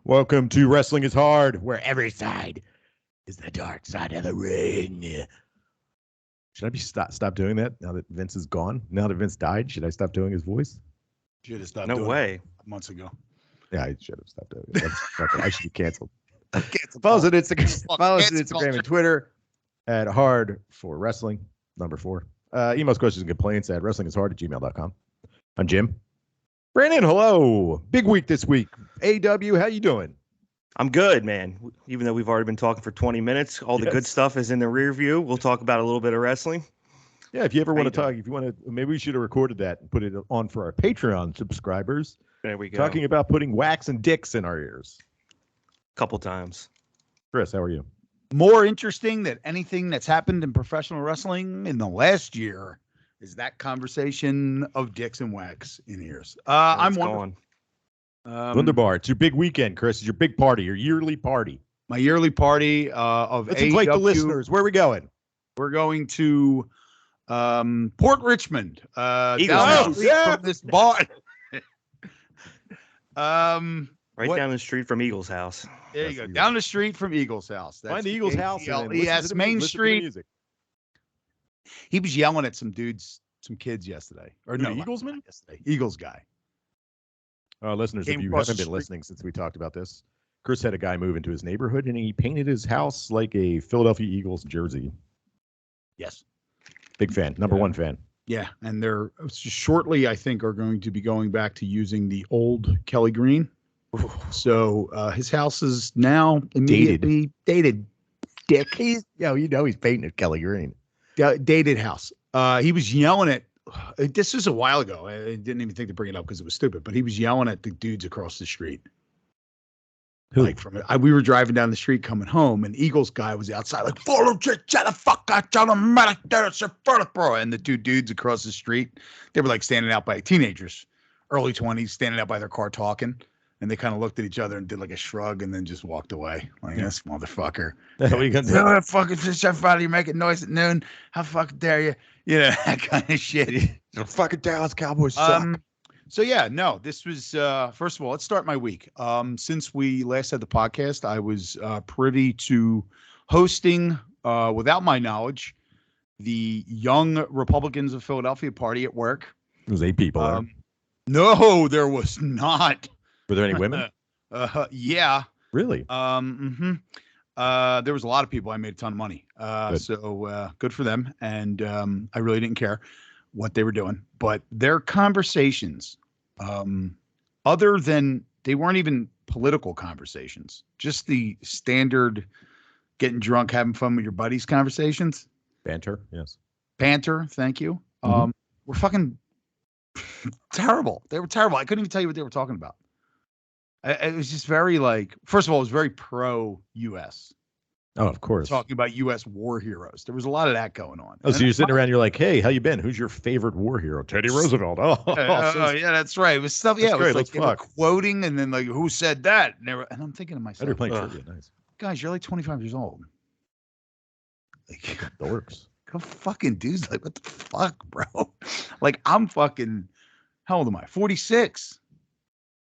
Welcome to Wrestling is Hard, where every side is the dark side of the ring. Should I be stop doing that now that Vince is gone? Now that Vince died, should I stop doing his voice? Should have stopped No doing way. it months ago. Yeah, I should have stopped doing it. I should be canceled. Cancel Follow us culture. on Instagram, follow us on Cancel Instagram and Twitter at Hard for Wrestling, number 4. Email questions and complaints at wrestlingishard@gmail.com. I'm Jim. Brandon, hello. Big week this week. AEW, how you doing? I'm good, man. Even though we've already been talking for 20 minutes, all the good stuff is in the rear view. We'll talk about a little bit of wrestling. Yeah, if you ever How want you to talk, if you want to, maybe we should have recorded that and put it on for our Patreon subscribers. There we go. Talking about putting wax and dicks in our ears. Couple times. Chris, how are you? More interesting than anything that's happened in professional wrestling in the last year is that conversation of dicks and wax in ears. I'm going. Wunderbar. It's your big weekend, Chris. It's your big party, your yearly party. My yearly party of Let's invite the AEW. listeners. Where are we going? We're going to Port Richmond. Eagles Down House. the street Yeah. from this bar. Right down the street from Eagles House. There you go. Down the street from Eagles House. That's Find the Eagles house. and then listen to Yes, the Main listen to the Street. music. He was yelling at some dudes, some kids yesterday. Or Who, no, the not Eaglesman? yesterday. Eagles guy. Listeners, Came if you across haven't the been street. listening since we talked about this, Chris had a guy move into his neighborhood and he painted his house like a Philadelphia Eagles jersey. Yes. Big fan. Number one fan. Yeah, and they're shortly, I think, are going to be going back to using the old Kelly Green. So his house is now immediately dated. Dick, He's painted Kelly Green. dated house. He was yelling at. This was a while ago. I didn't even think to bring it up because it was stupid. But he was yelling at the dudes across the street. Who? Like we were driving down the street coming home, and Eagles guy was outside like, "Follow shut the fuck out, tell them there's a bro." And the two dudes across the street, they were like standing out by teenagers, early 20s, standing out by their car talking, and they kind of looked at each other and did like a shrug, and then just walked away. Like, this motherfucker. What are you gonna do? No, fucking Chef Friday, you're making noise at noon. How fucking dare you? You know, that kind of shit. Fucking Dallas Cowboys suck. So yeah, no, this was first of all, let's start my week. Since we last had the podcast, I was privy to hosting, without my knowledge, the Young Republicans of Philadelphia party at work. It was 8 people. There. No, there was not. Were there any women? Yeah. Really? There was a lot of people. I made a ton of money. So good for them. And I really didn't care what they were doing, but their conversations, other than they weren't even political conversations, just the standard getting drunk, having fun with your buddies conversations. Banter, yes. Banter, thank you. Were fucking terrible. They were terrible. I couldn't even tell you what they were talking about. It was just very like, first of all, it was very pro-U.S. Oh, of course. Talking about U.S. war heroes. There was a lot of that going on. Oh, so you're sitting around, you're like, hey, how you been? Who's your favorite war hero? Teddy Roosevelt. Yeah, that's right. It was stuff. Yeah, it was great. like Let's they were fuck. quoting, and then like, who said that? And I'm thinking to myself, They're playing trivia. Nice. guys, you're like 25 years old. Like, Dorks. go fucking dudes. Like, what the fuck, bro? Like, I'm fucking. How old am I? 46.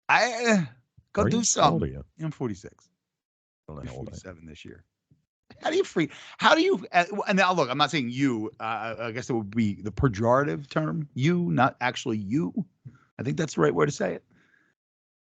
I go Are do you? something. How old are you? I'm 46. I don't know how old I am. 47 this year. How do you and now look, I'm not saying you, I guess it would be the pejorative term, you, not actually you. I think that's the right way to say it.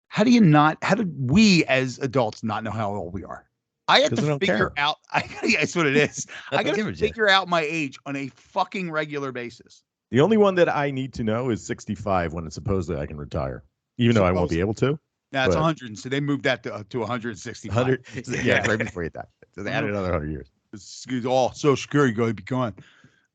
How do we as adults not know how old we are? I have 'Cause we to don't figure care. out, that's what it is. I got give to a shit. figure out my age on a fucking regular basis. The only one that I need to know is 65 when it's supposedly I can retire, even though I won't be able to. Now it's But- 100. So they moved that to 165. 100. Yeah, right before you die. So they added another 100 years. It's all Social Security going to be gone.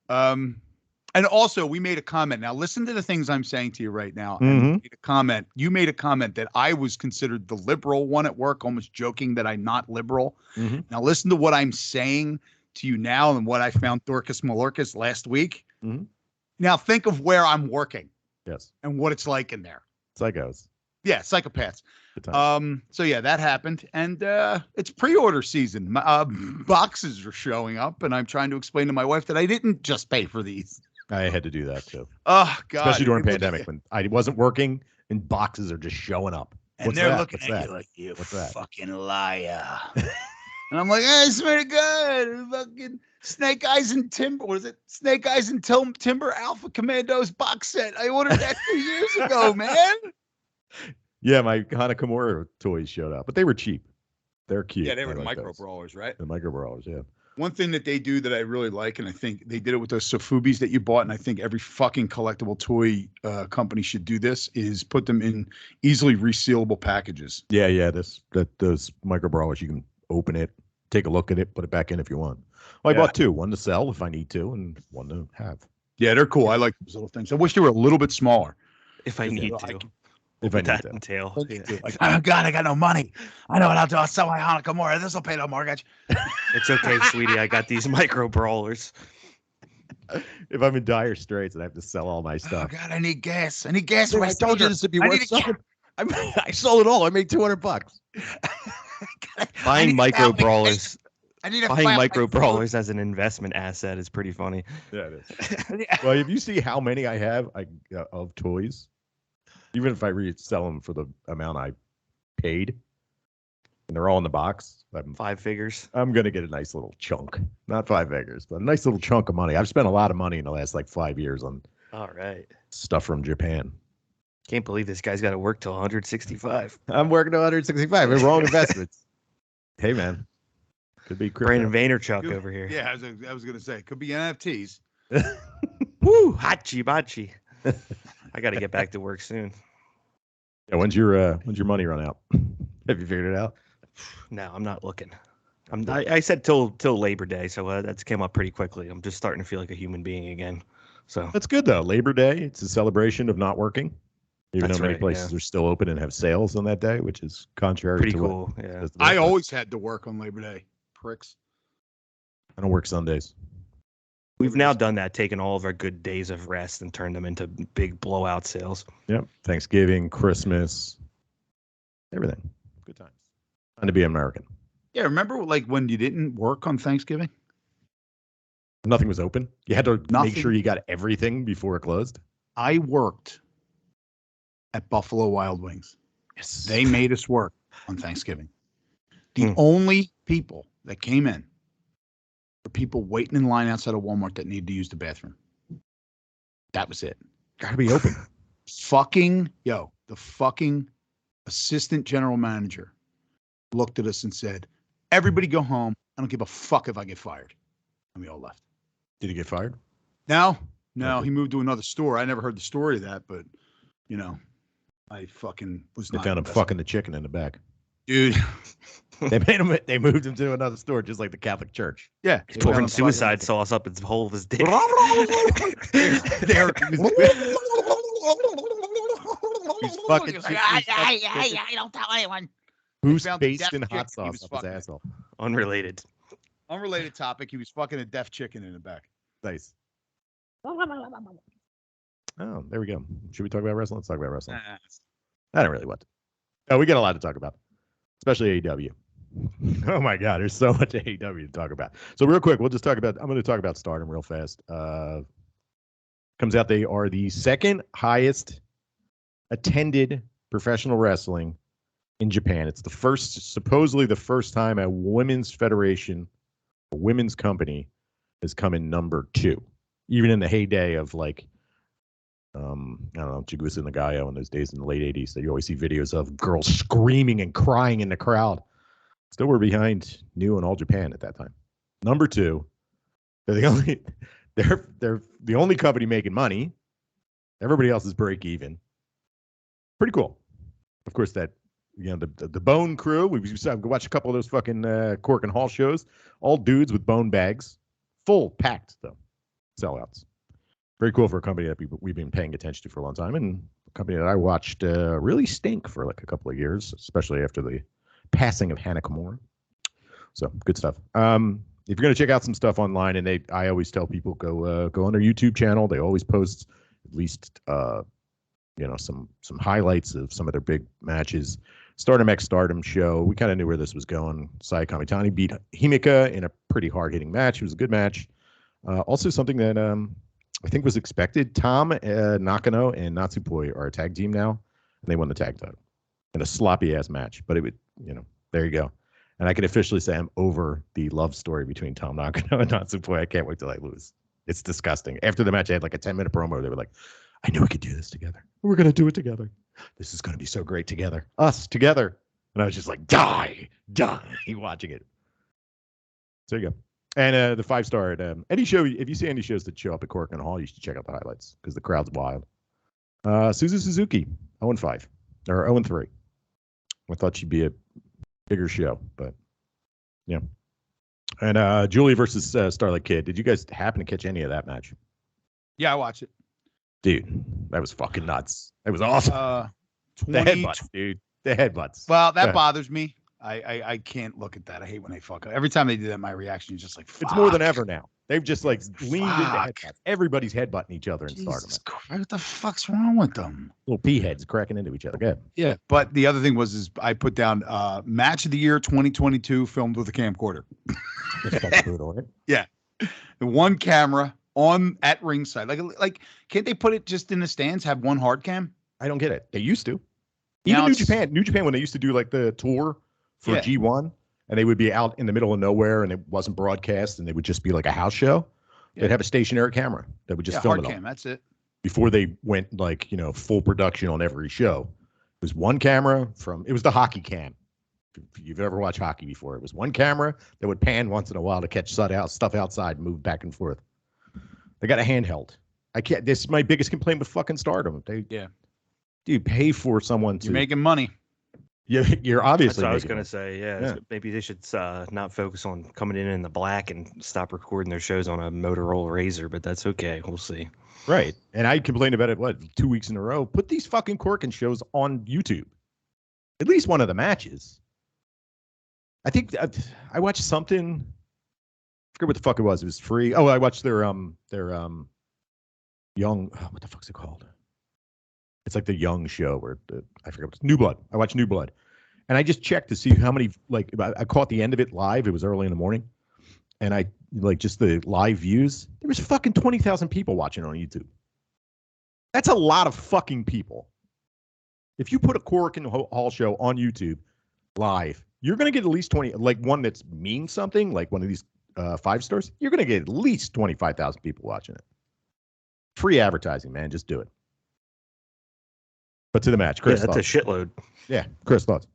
And also, we made a comment. Now, listen to the things I'm saying to you right now. And we made a comment. You made a comment that I was considered the liberal one at work, almost joking that I'm not liberal. Now, listen to what I'm saying to you now and what I found Dorcas Malorcas last week. Now, think of where I'm working. Yes. And what it's like in there. Psychos. Yeah, psychopaths. Good time. So yeah, that happened, and it's pre-order season. Boxes are showing up, and I'm trying to explain to my wife that I didn't just pay for these. I had to do that too. Oh God! Especially during pandemic when I wasn't working and boxes are just showing up. And What's they're that? looking What's at that? you like, you What's that? fucking liar. And I'm like, I swear to God, fucking Snake Eyes and Timber. What is it? Snake Eyes and Timber Alpha Commandos box set. I ordered that 2 years ago, man. Yeah, my Hana Kimura toys showed up, but they were cheap. They're cute. Yeah, they were I the like micro those. brawlers, right? The micro brawlers, yeah. One thing that they do that I really like, and I think they did it with those Sofubis that you bought, and I think every fucking collectible toy company should do this, is put them in easily resealable packages. Yeah. Those micro brawlers, you can open it, take a look at it, put it back in if you want. Well, I bought two, one to sell if I need to, and one to have. Yeah, they're cool. I like those little things. I wish they were a little bit smaller. If I need to. If I need that to. entail. Yeah. Like, oh God, I got no money. I know what I'll do. I'll sell my Hana Kimura. This will pay no mortgage. It's okay, sweetie. I got these micro brawlers. If I'm in dire straits and I have to sell all my stuff. Oh God, I need gas. I need gas. Dude, for my I told you speeder. this would be I worth need a something. I sold it all. I made $200. Buying micro brawlers. I need a Buying file micro my phone. brawlers as an investment asset is pretty funny. Yeah, it is. Well, if you see how many I have of toys, even if I resell them for the amount I paid, and they're all in the box, 5 figures. I'm going to get a nice little chunk. Not 5 figures, but a nice little chunk of money. I've spent a lot of money in the last 5 years on All right. stuff from Japan. Can't believe this guy's got to work till 165. I'm working to 165. They're wrong investments. Hey, man. Could be crypto. Brandon Vaynerchuk over here. Yeah, I was gonna say, could be NFTs. Woo, hachi bachi. I got to get back to work soon. Yeah, when's your money run out? Have you figured it out? No, I'm not looking. I said till Labor Day, so that's came up pretty quickly. I'm just starting to feel like a human being again. So That's good though. Labor Day, it's a celebration of not working, even That's though many right, places yeah. are still open and have sales on that day, which is contrary pretty to cool. what Yeah. says the I book. always had to work on Labor Day. Pricks. I don't work Sundays. We've now done that, taken all of our good days of rest and turned them into big blowout sales. Yep. Thanksgiving, Christmas, everything. Good times. Time to be American. Yeah, remember like when you didn't work on Thanksgiving? Nothing was open. You had to Nothing. make sure you got everything before it closed. I worked at Buffalo Wild Wings. Yes. They made us work on Thanksgiving. The Hmm. only people that came in were people waiting in line outside of Walmart that needed to use the bathroom. That was it. Got to be open. The fucking assistant general manager looked at us and said, everybody go home. I don't give a fuck if I get fired. And we all left. Did he get fired? No, Okay. he moved to another store. I never heard the story of that, but I fucking was They not. found him invested. fucking the chicken in the back. Dude. They moved him to another store, just like the Catholic Church. Yeah. He's pouring suicide sauce up its hole of his dick. There. He's fucking I don't tell anyone. Who's found the based in death hot chick he was sauce up his fucking. asshole? Unrelated. Unrelated topic. He was fucking a deaf chicken in the back. Nice. Oh, there we go. Should we talk about wrestling? Let's talk about wrestling. I don't really want to. No, we got a lot to talk about, especially AEW. Oh my God, there's so much AEW to talk about. So real quick, I'm going to talk about Stardom real fast. Comes out they are the second highest attended professional wrestling in Japan. It's supposedly the first time a women's federation, a women's company has come in number 2, even in the heyday of I don't know, Chigusa Nagayo in those days in the late 80s that you always see videos of girls screaming and crying in the crowd. Still were behind New and All Japan at that time. Number 2, they're the only company making money. Everybody else is break even. Pretty cool. Of course, that the Bone Crew. We watched a couple of those fucking Cork and Hall shows. All dudes with bone bags, full packed though, sellouts. Very cool for a company that we've been paying attention to for a long time, and a company that I watched really stink for a couple of years, especially after the passing of Hana Kimura. So good stuff. If you're going to check out some stuff online, and I always tell people go on their YouTube channel. They always post at least some highlights of some of their big matches. Stardom X Stardom show. We kind of knew where this was going. Sai Kamitani beat Himika in a pretty hard-hitting match. It was a good match. Also something that I think was expected. Tom Nakano and Natsupoi are a tag team now, and they won the tag title. in a sloppy ass match. But it would, there you go. And I can officially say I'm over the love story between Tom Nakano and Natsupoi. I can't wait till I lose. It's disgusting. After the match, I had like a 10-minute promo. They were like, I knew we could do this together. We're going to do it together. This is going to be so great together. Us together. And I was just like, die watching it. So there you go. And the 5-star at any show, if you see any shows that show up at Cork and Hall, you should check out the highlights because the crowd's wild. Suzu Suzuki, 0-5 or 0-3. I thought she'd be a bigger show, but yeah. And Julia versus Starlight Kid. Did you guys happen to catch any of that match? Yeah, I watched it. Dude, that was fucking nuts. It was awesome. 20, the headbutts, dude. The headbutts. Well, that bothers me. I can't look at that. I hate when they fuck up. Every time they do that, my reaction is just like, fuck. It's more than ever now. They've just like leaned into headbutts. Everybody's headbutting each other in Stardom. What the fuck's wrong with them? Little pea heads cracking into each other. Good. Yeah, but the other thing was I put down match of the year 2022 filmed with a camcorder. That's brutal, right? Yeah, the one camera on at ringside. Like can't they put it just in the stands? Have one hard cam? I don't get it. They used to. Even New Japan, when they used to do like the tour for G1, and they would be out in the middle of nowhere, and it wasn't broadcast, and they would just be like a house show. Yeah. They'd have a stationary camera that would just film hard it cam. That's it. Before they went like full production on every show, it was one camera it was the hockey cam. If you've ever watched hockey before, it was one camera that would pan once in a while to catch stuff outside and move back and forth. They got a handheld. I can't. This is my biggest complaint with fucking Stardom. Dude, pay for someone to. You're making money. Yeah, you're obviously. That's what I was gonna say. Yeah, maybe they should not focus on coming in the black and stop recording their shows on a Motorola Razr. But that's okay. We'll see. Right, and I complained about it 2 weeks in a row. Put these fucking Corkin shows on YouTube. At least one of the matches. I think I watched something. I forget what the fuck it was. It was free. Oh, I watched their young. What the fuck's it called? It's like the young show where I forget what's New Blood. I watched New Blood, and I just checked to see how many. Like I caught the end of it live. It was early in the morning, and I just the live views. There was fucking 20,000 people watching on YouTube. That's a lot of fucking people. If you put a Cork and Hall show on YouTube live, you're gonna get at least 20. Like one that's means something, like one of these 5 stars. You're gonna get at least 25,000 people watching it. Free advertising, man. Just do it. But to the match, Chris. Yeah, that's a shitload. Yeah, Chris, thoughts?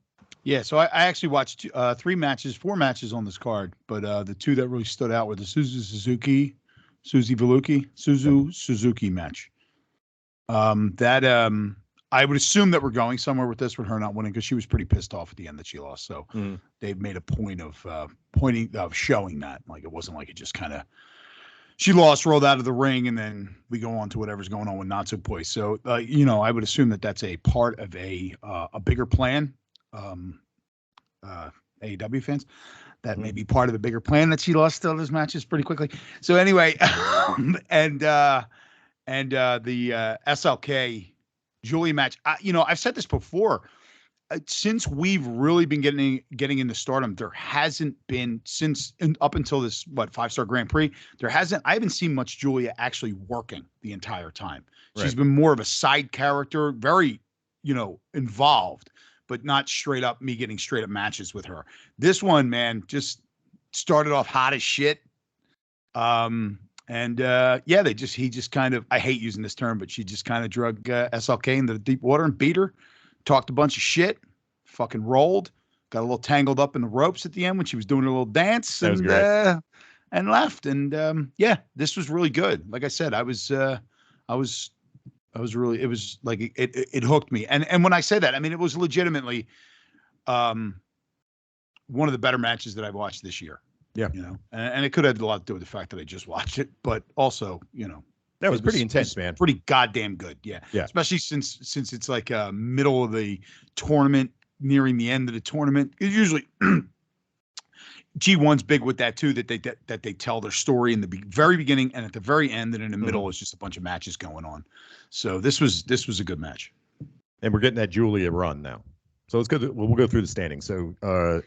Yeah, so I actually watched 4 matches on this card, but the 2 that really stood out were the Suzu Suzuki match. I would assume that we're going somewhere with this with her not winning because she was pretty pissed off at the end that she lost. So they've made a point of showing that. Like it wasn't like it just kind of. She lost, rolled out of the ring, and then we go on to whatever's going on with Natsupoi. So, I would assume that that's a part of a bigger plan. AEW fans, that may be part of the bigger plan that she lost all those matches pretty quickly. So anyway, and the SLK Julie match. I've said this before. Since we've really been getting into Stardom, there hasn't been up until this 5-star Grand Prix. I haven't seen much Julia actually working the entire time. Right. She's been more of a side character, very involved, but not me getting straight up matches with her. This one, man, just started off hot as shit. He just kind of, I hate using this term, but she just kind of drug SLK into the deep water and beat her. Talked a bunch of shit, fucking rolled, got a little tangled up in the ropes at the end when she was doing a little dance and left. And this was really good. Like I said, it was like it hooked me. And when I say that, I mean, it was legitimately one of the better matches that I've watched this year. Yeah. And it could have a lot to do with the fact that I just watched it, but also, that was pretty intense, man. Pretty goddamn good. Yeah. Especially since it's like middle of the tournament, nearing the end of the tournament. Usually G1's big with that too, that they tell their story in the very beginning and at the very end, and in the middle is just a bunch of matches going on. So this was a good match. And we're getting that Julia run now. So let's go. We'll go through the standings. So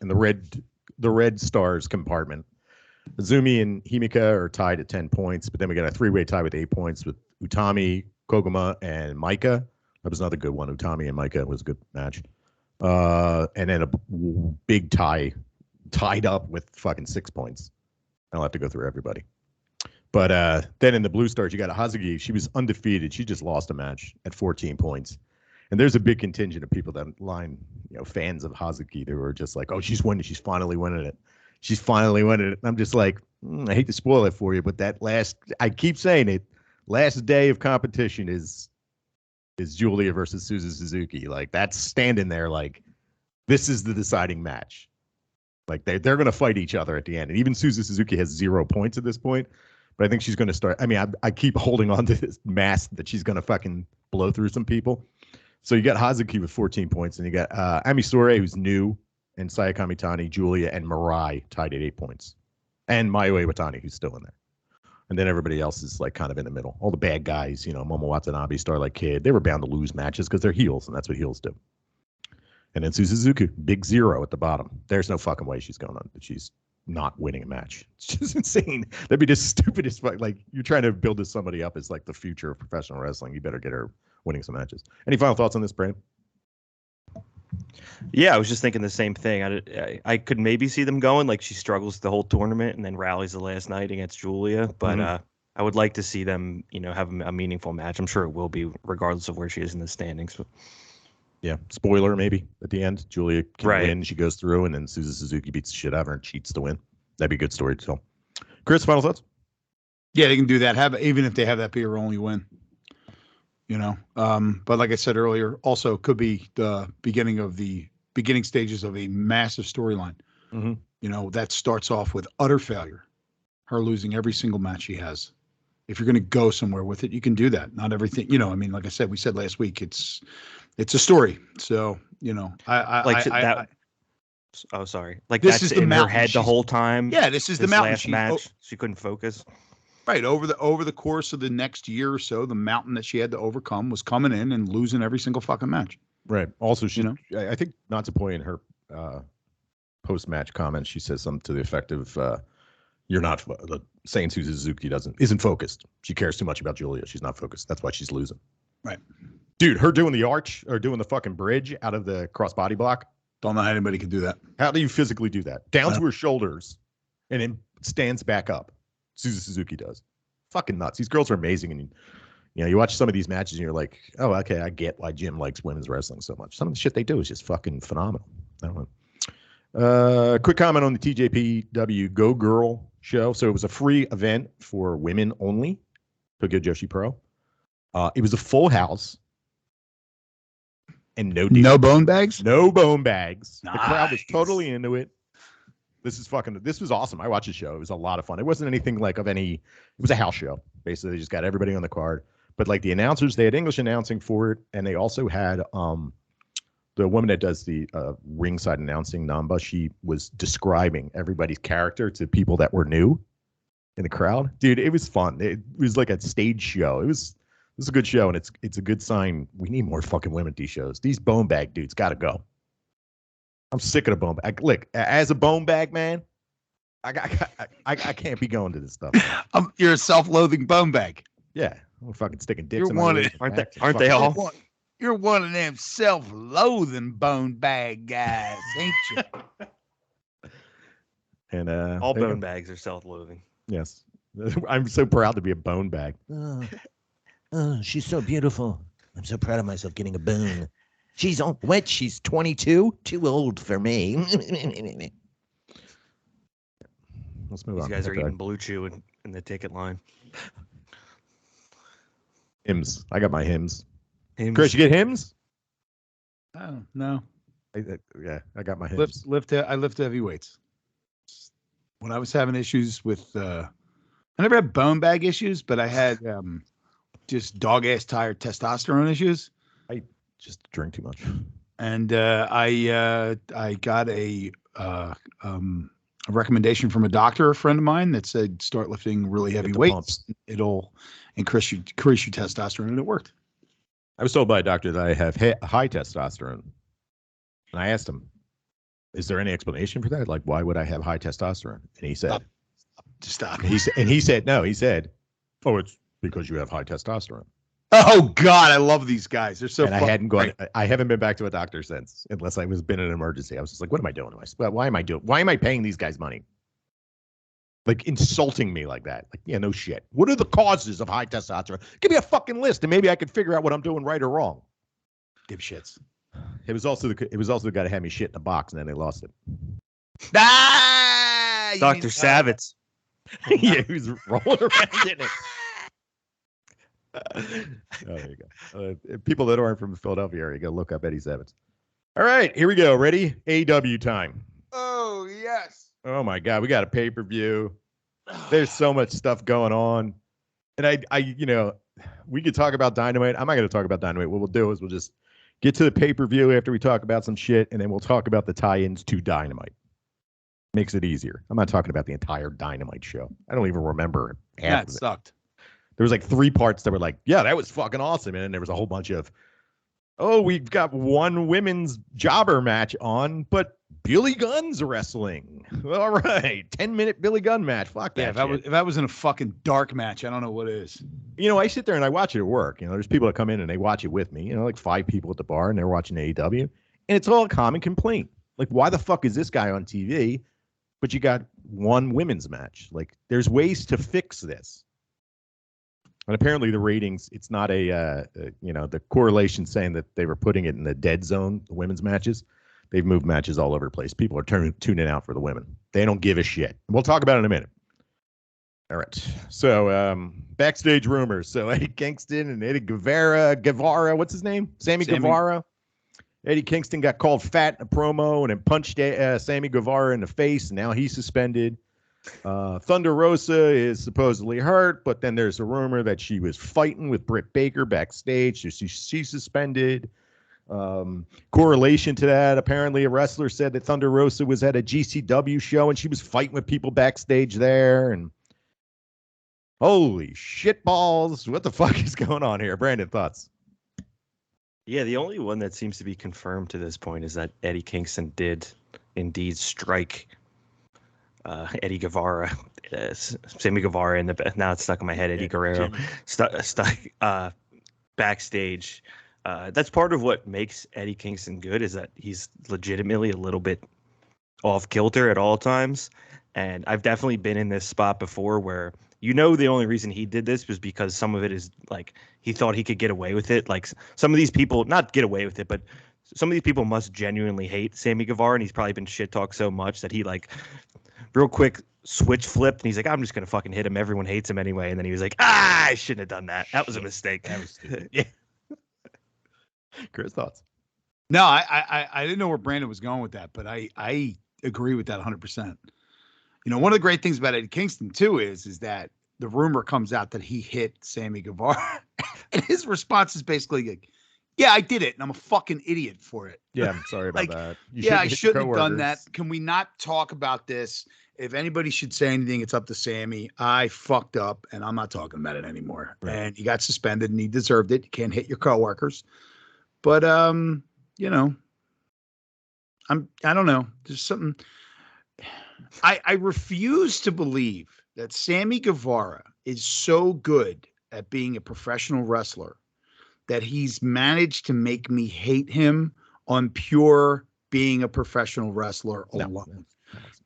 in the red stars compartment, Azumi and Himika are tied at 10 points, but then we got a 3-way tie with 8 points with Utami, Koguma, and Maika. That was another good one. Utami and Maika was a good match. And then a big tie, tied up with fucking 6 points. I'll have to go through everybody. But then in the Blue Stars, you got Hazuki. She was undefeated. She just lost a match at 14 points. And there's a big contingent of people that line, fans of Hazuki who are just like, oh, she's winning. She's finally winning it. She's finally winning it. And I'm just like, I hate to spoil it for you, but I keep saying it, last day of competition is Julia versus Suzu Suzuki. Like, that's standing there like, this is the deciding match. Like, they're going to fight each other at the end. And even Suzu Suzuki has 0 points at this point. But I think she's going to start. I mean, I keep holding on to this mask that she's going to fucking blow through some people. So you got Hazuki with 14 points, and you got Ami Sourei, who's new, and Sayaka Mitani, Julia, and Mirai tied at 8 points. And Mayu Iwatani, who's still in there. And then everybody else is like kind of in the middle. All the bad guys, Momo Watanabe, Starlight Kid, they were bound to lose matches because they're heels, and that's what heels do. And then Suzu Suzuki, big 0 at the bottom. There's no fucking way she's going on. She's not winning a match. It's just insane. That'd be the stupidest. Like, you're trying to build this somebody up as like the future of professional wrestling. You better get her winning some matches. Any final thoughts on this, Brandon? Yeah, I was just thinking the same thing. I could maybe see them going like she struggles the whole tournament and then rallies the last night against Julia. But I would like to see them, have a meaningful match. I'm sure it will be, regardless of where she is in the standings. But yeah, spoiler maybe at the end. Julia can Right. win. She goes through, and then Suzu Suzuki beats the shit out of her and cheats to win. That'd be a good story to tell. Chris, final thoughts? Yeah, they can do that. Even if they have that be her only win. But like I said earlier, also could be the beginning stages of a massive storyline. Mm-hmm. That starts off with utter failure, her losing every single match she has. If you're going to go somewhere with it, you can do that. Not everything, like I said, we said last week, it's a story. So, oh, sorry. Like, this that's is the in her mountain head the whole time. Yeah, this is the mountain. Last match, she couldn't focus. Right. Over the course of the next year or so, the mountain that she had to overcome was coming in and losing every single fucking match. Right. Also, I think, not to point in her post-match comments, she says something to the effect of, you're not saying Suzu Suzuki isn't focused. She cares too much about Julia. She's not focused. That's why she's losing. Right. Dude, her doing the arch or doing the fucking bridge out of the crossbody block. Don't know how anybody can do that. How do you physically do that? Down to her shoulders and then stands back up. Suzu Suzuki does. Fucking nuts. These girls are amazing. And, you watch some of these matches and you're like, oh, okay, I get why Jim likes women's wrestling so much. Some of the shit they do is just fucking phenomenal. I don't know. Quick comment on the TJPW Go Girl show. So it was a free event for women only, Tokyo Joshi Pro. It was a full house and no bone bags? No bone bags. Nice. The crowd was totally into it. This was awesome. I watched the show. It was a lot of fun. It wasn't anything it was a house show. Basically, they just got everybody on the card. But like the announcers, they had English announcing for it. And they also had the woman that does the ringside announcing, Namba. She was describing everybody's character to people that were new in the crowd. Dude, it was fun. It was like a stage show. It was a good show. And it's a good sign. We need more fucking women at these shows. These bone bag dudes got to go. I'm sick of the bone bag. Look, as a bone bag man, I can't be going to this stuff. You're a self-loathing bone bag. Yeah, I'm fucking sticking dicks. You're in my one ears. Aren't they all? You're one of them self-loathing bone bag guys, ain't you? And all bone bags are self-loathing. Yes, I'm so proud to be a bone bag. Oh, she's so beautiful. I'm so proud of myself getting a bone. She's what? She's 22? Too old for me. Let's move These on. guys are eating Blue Chew in the ticket line. Hymns. I got my hymns. Hymns. Chris, you get hymns? Oh, no. I got my hymns. I lift heavy weights. When I was having issues with, I never had bone bag issues, but I had just dog ass tired testosterone issues. I just drink too much. And I got a recommendation from a doctor, a friend of mine, that said start lifting really heavy weights. Pumps. It'll increase your testosterone, and it worked. I was told by a doctor that I have high testosterone. And I asked him, is there any explanation for that? Like, why would I have high testosterone? And he said, Stop. he said, no, he said, oh, it's because you have high testosterone. Oh God, I love these guys. They're so. And I fucking hadn't gone. great. I haven't been back to a doctor since, unless I was been in an emergency. I was just like, what am I doing? Why am I doing? Why am I paying these guys money? Like insulting me like that. Like, yeah, no shit. What are the causes of high testosterone? Give me a fucking list, and maybe I could figure out what I'm doing right or wrong. Dipshits. It was also the guy that had me shit in a box, and then they lost it. Ah, you Dr. mean- Savitz. Yeah, he was rolling around in it. Oh, there you go. People that aren't from the Philadelphia area, go look up Eddie Savitz. All right, here we go. Ready? AEW time. Oh yes. Oh my God, we got a pay-per-view. There's so much stuff going on, and we could talk about Dynamite. I'm not going to talk about Dynamite. What we'll do is we'll just get to the pay-per-view after we talk about some shit, and then we'll talk about the tie-ins to Dynamite. Makes it easier. I'm not talking about the entire Dynamite show. I don't even remember half That of it. sucked. There was like 3 parts that were like, yeah, that was fucking awesome. And then there was a whole bunch of, oh, we've got one women's jobber match on, but Billy Gunn's wrestling. All right. 10-minute Billy Gunn match. Fuck that. Yeah, shit. if that was in a fucking dark match, I don't know what is. I sit there and I watch it at work. There's people that come in and they watch it with me, like 5 people at the bar, and they're watching AEW. And it's all a common complaint. Like, why the fuck is this guy on TV, but you got one women's match? Like, there's ways to fix this. And apparently the ratings, it's not the correlation saying that they were putting it in the dead zone, the women's matches. They've moved matches all over the place. People are tuning out for the women. They don't give a shit. We'll talk about it in a minute. All right. So backstage rumors. So Eddie Kingston and Eddie Guevara, what's his name? Sammy Guevara. Eddie Kingston got called fat in a promo and then punched Sammy Guevara in the face, and now he's suspended. Thunder Rosa is supposedly hurt, but then there's a rumor that she was fighting with Britt Baker backstage, so she's suspended. Correlation to that, apparently a wrestler said that Thunder Rosa was at a GCW show and she was fighting with people backstage there. And holy shit balls, what the fuck is going on here? Brandon, thoughts? Yeah, the only one that seems to be confirmed to this point is that Eddie Kingston did indeed strike Eddie Guevara, Sammy Guevara in the now it's stuck in my head. Eddie Guerrero stuck backstage. That's part of what makes Eddie Kingston good, is that he's legitimately a little bit off kilter at all times. And I've definitely been in this spot before where the only reason he did this was because some of it is like he thought he could get away with it. Like some of these people, not get away with it, but some of these people must genuinely hate Sammy Guevara, and he's probably been shit talked so much that he like real quick switch flipped, and he's like, I'm just gonna fucking hit him. Everyone hates him anyway. And then he was like, I shouldn't have done that. That was a mistake. That was stupid. Yeah. Chris, thoughts? No, I didn't know where Brandon was going with that, but I agree with that 100%. One of the great things about Eddie Kingston too is that the rumor comes out that he hit Sammy Guevara, and his response is basically like, yeah, I did it, and I'm a fucking idiot for it. Yeah, I'm sorry about that. I shouldn't have done that. Can we not talk about this? If anybody should say anything, it's up to Sammy. I fucked up, and I'm not talking about it anymore. Right. And he got suspended, and he deserved it. You can't hit your coworkers. But I don't know. There's something. I refuse to believe that Sammy Guevara is so good at being a professional wrestler that he's managed to make me hate him on pure being a professional wrestler alone.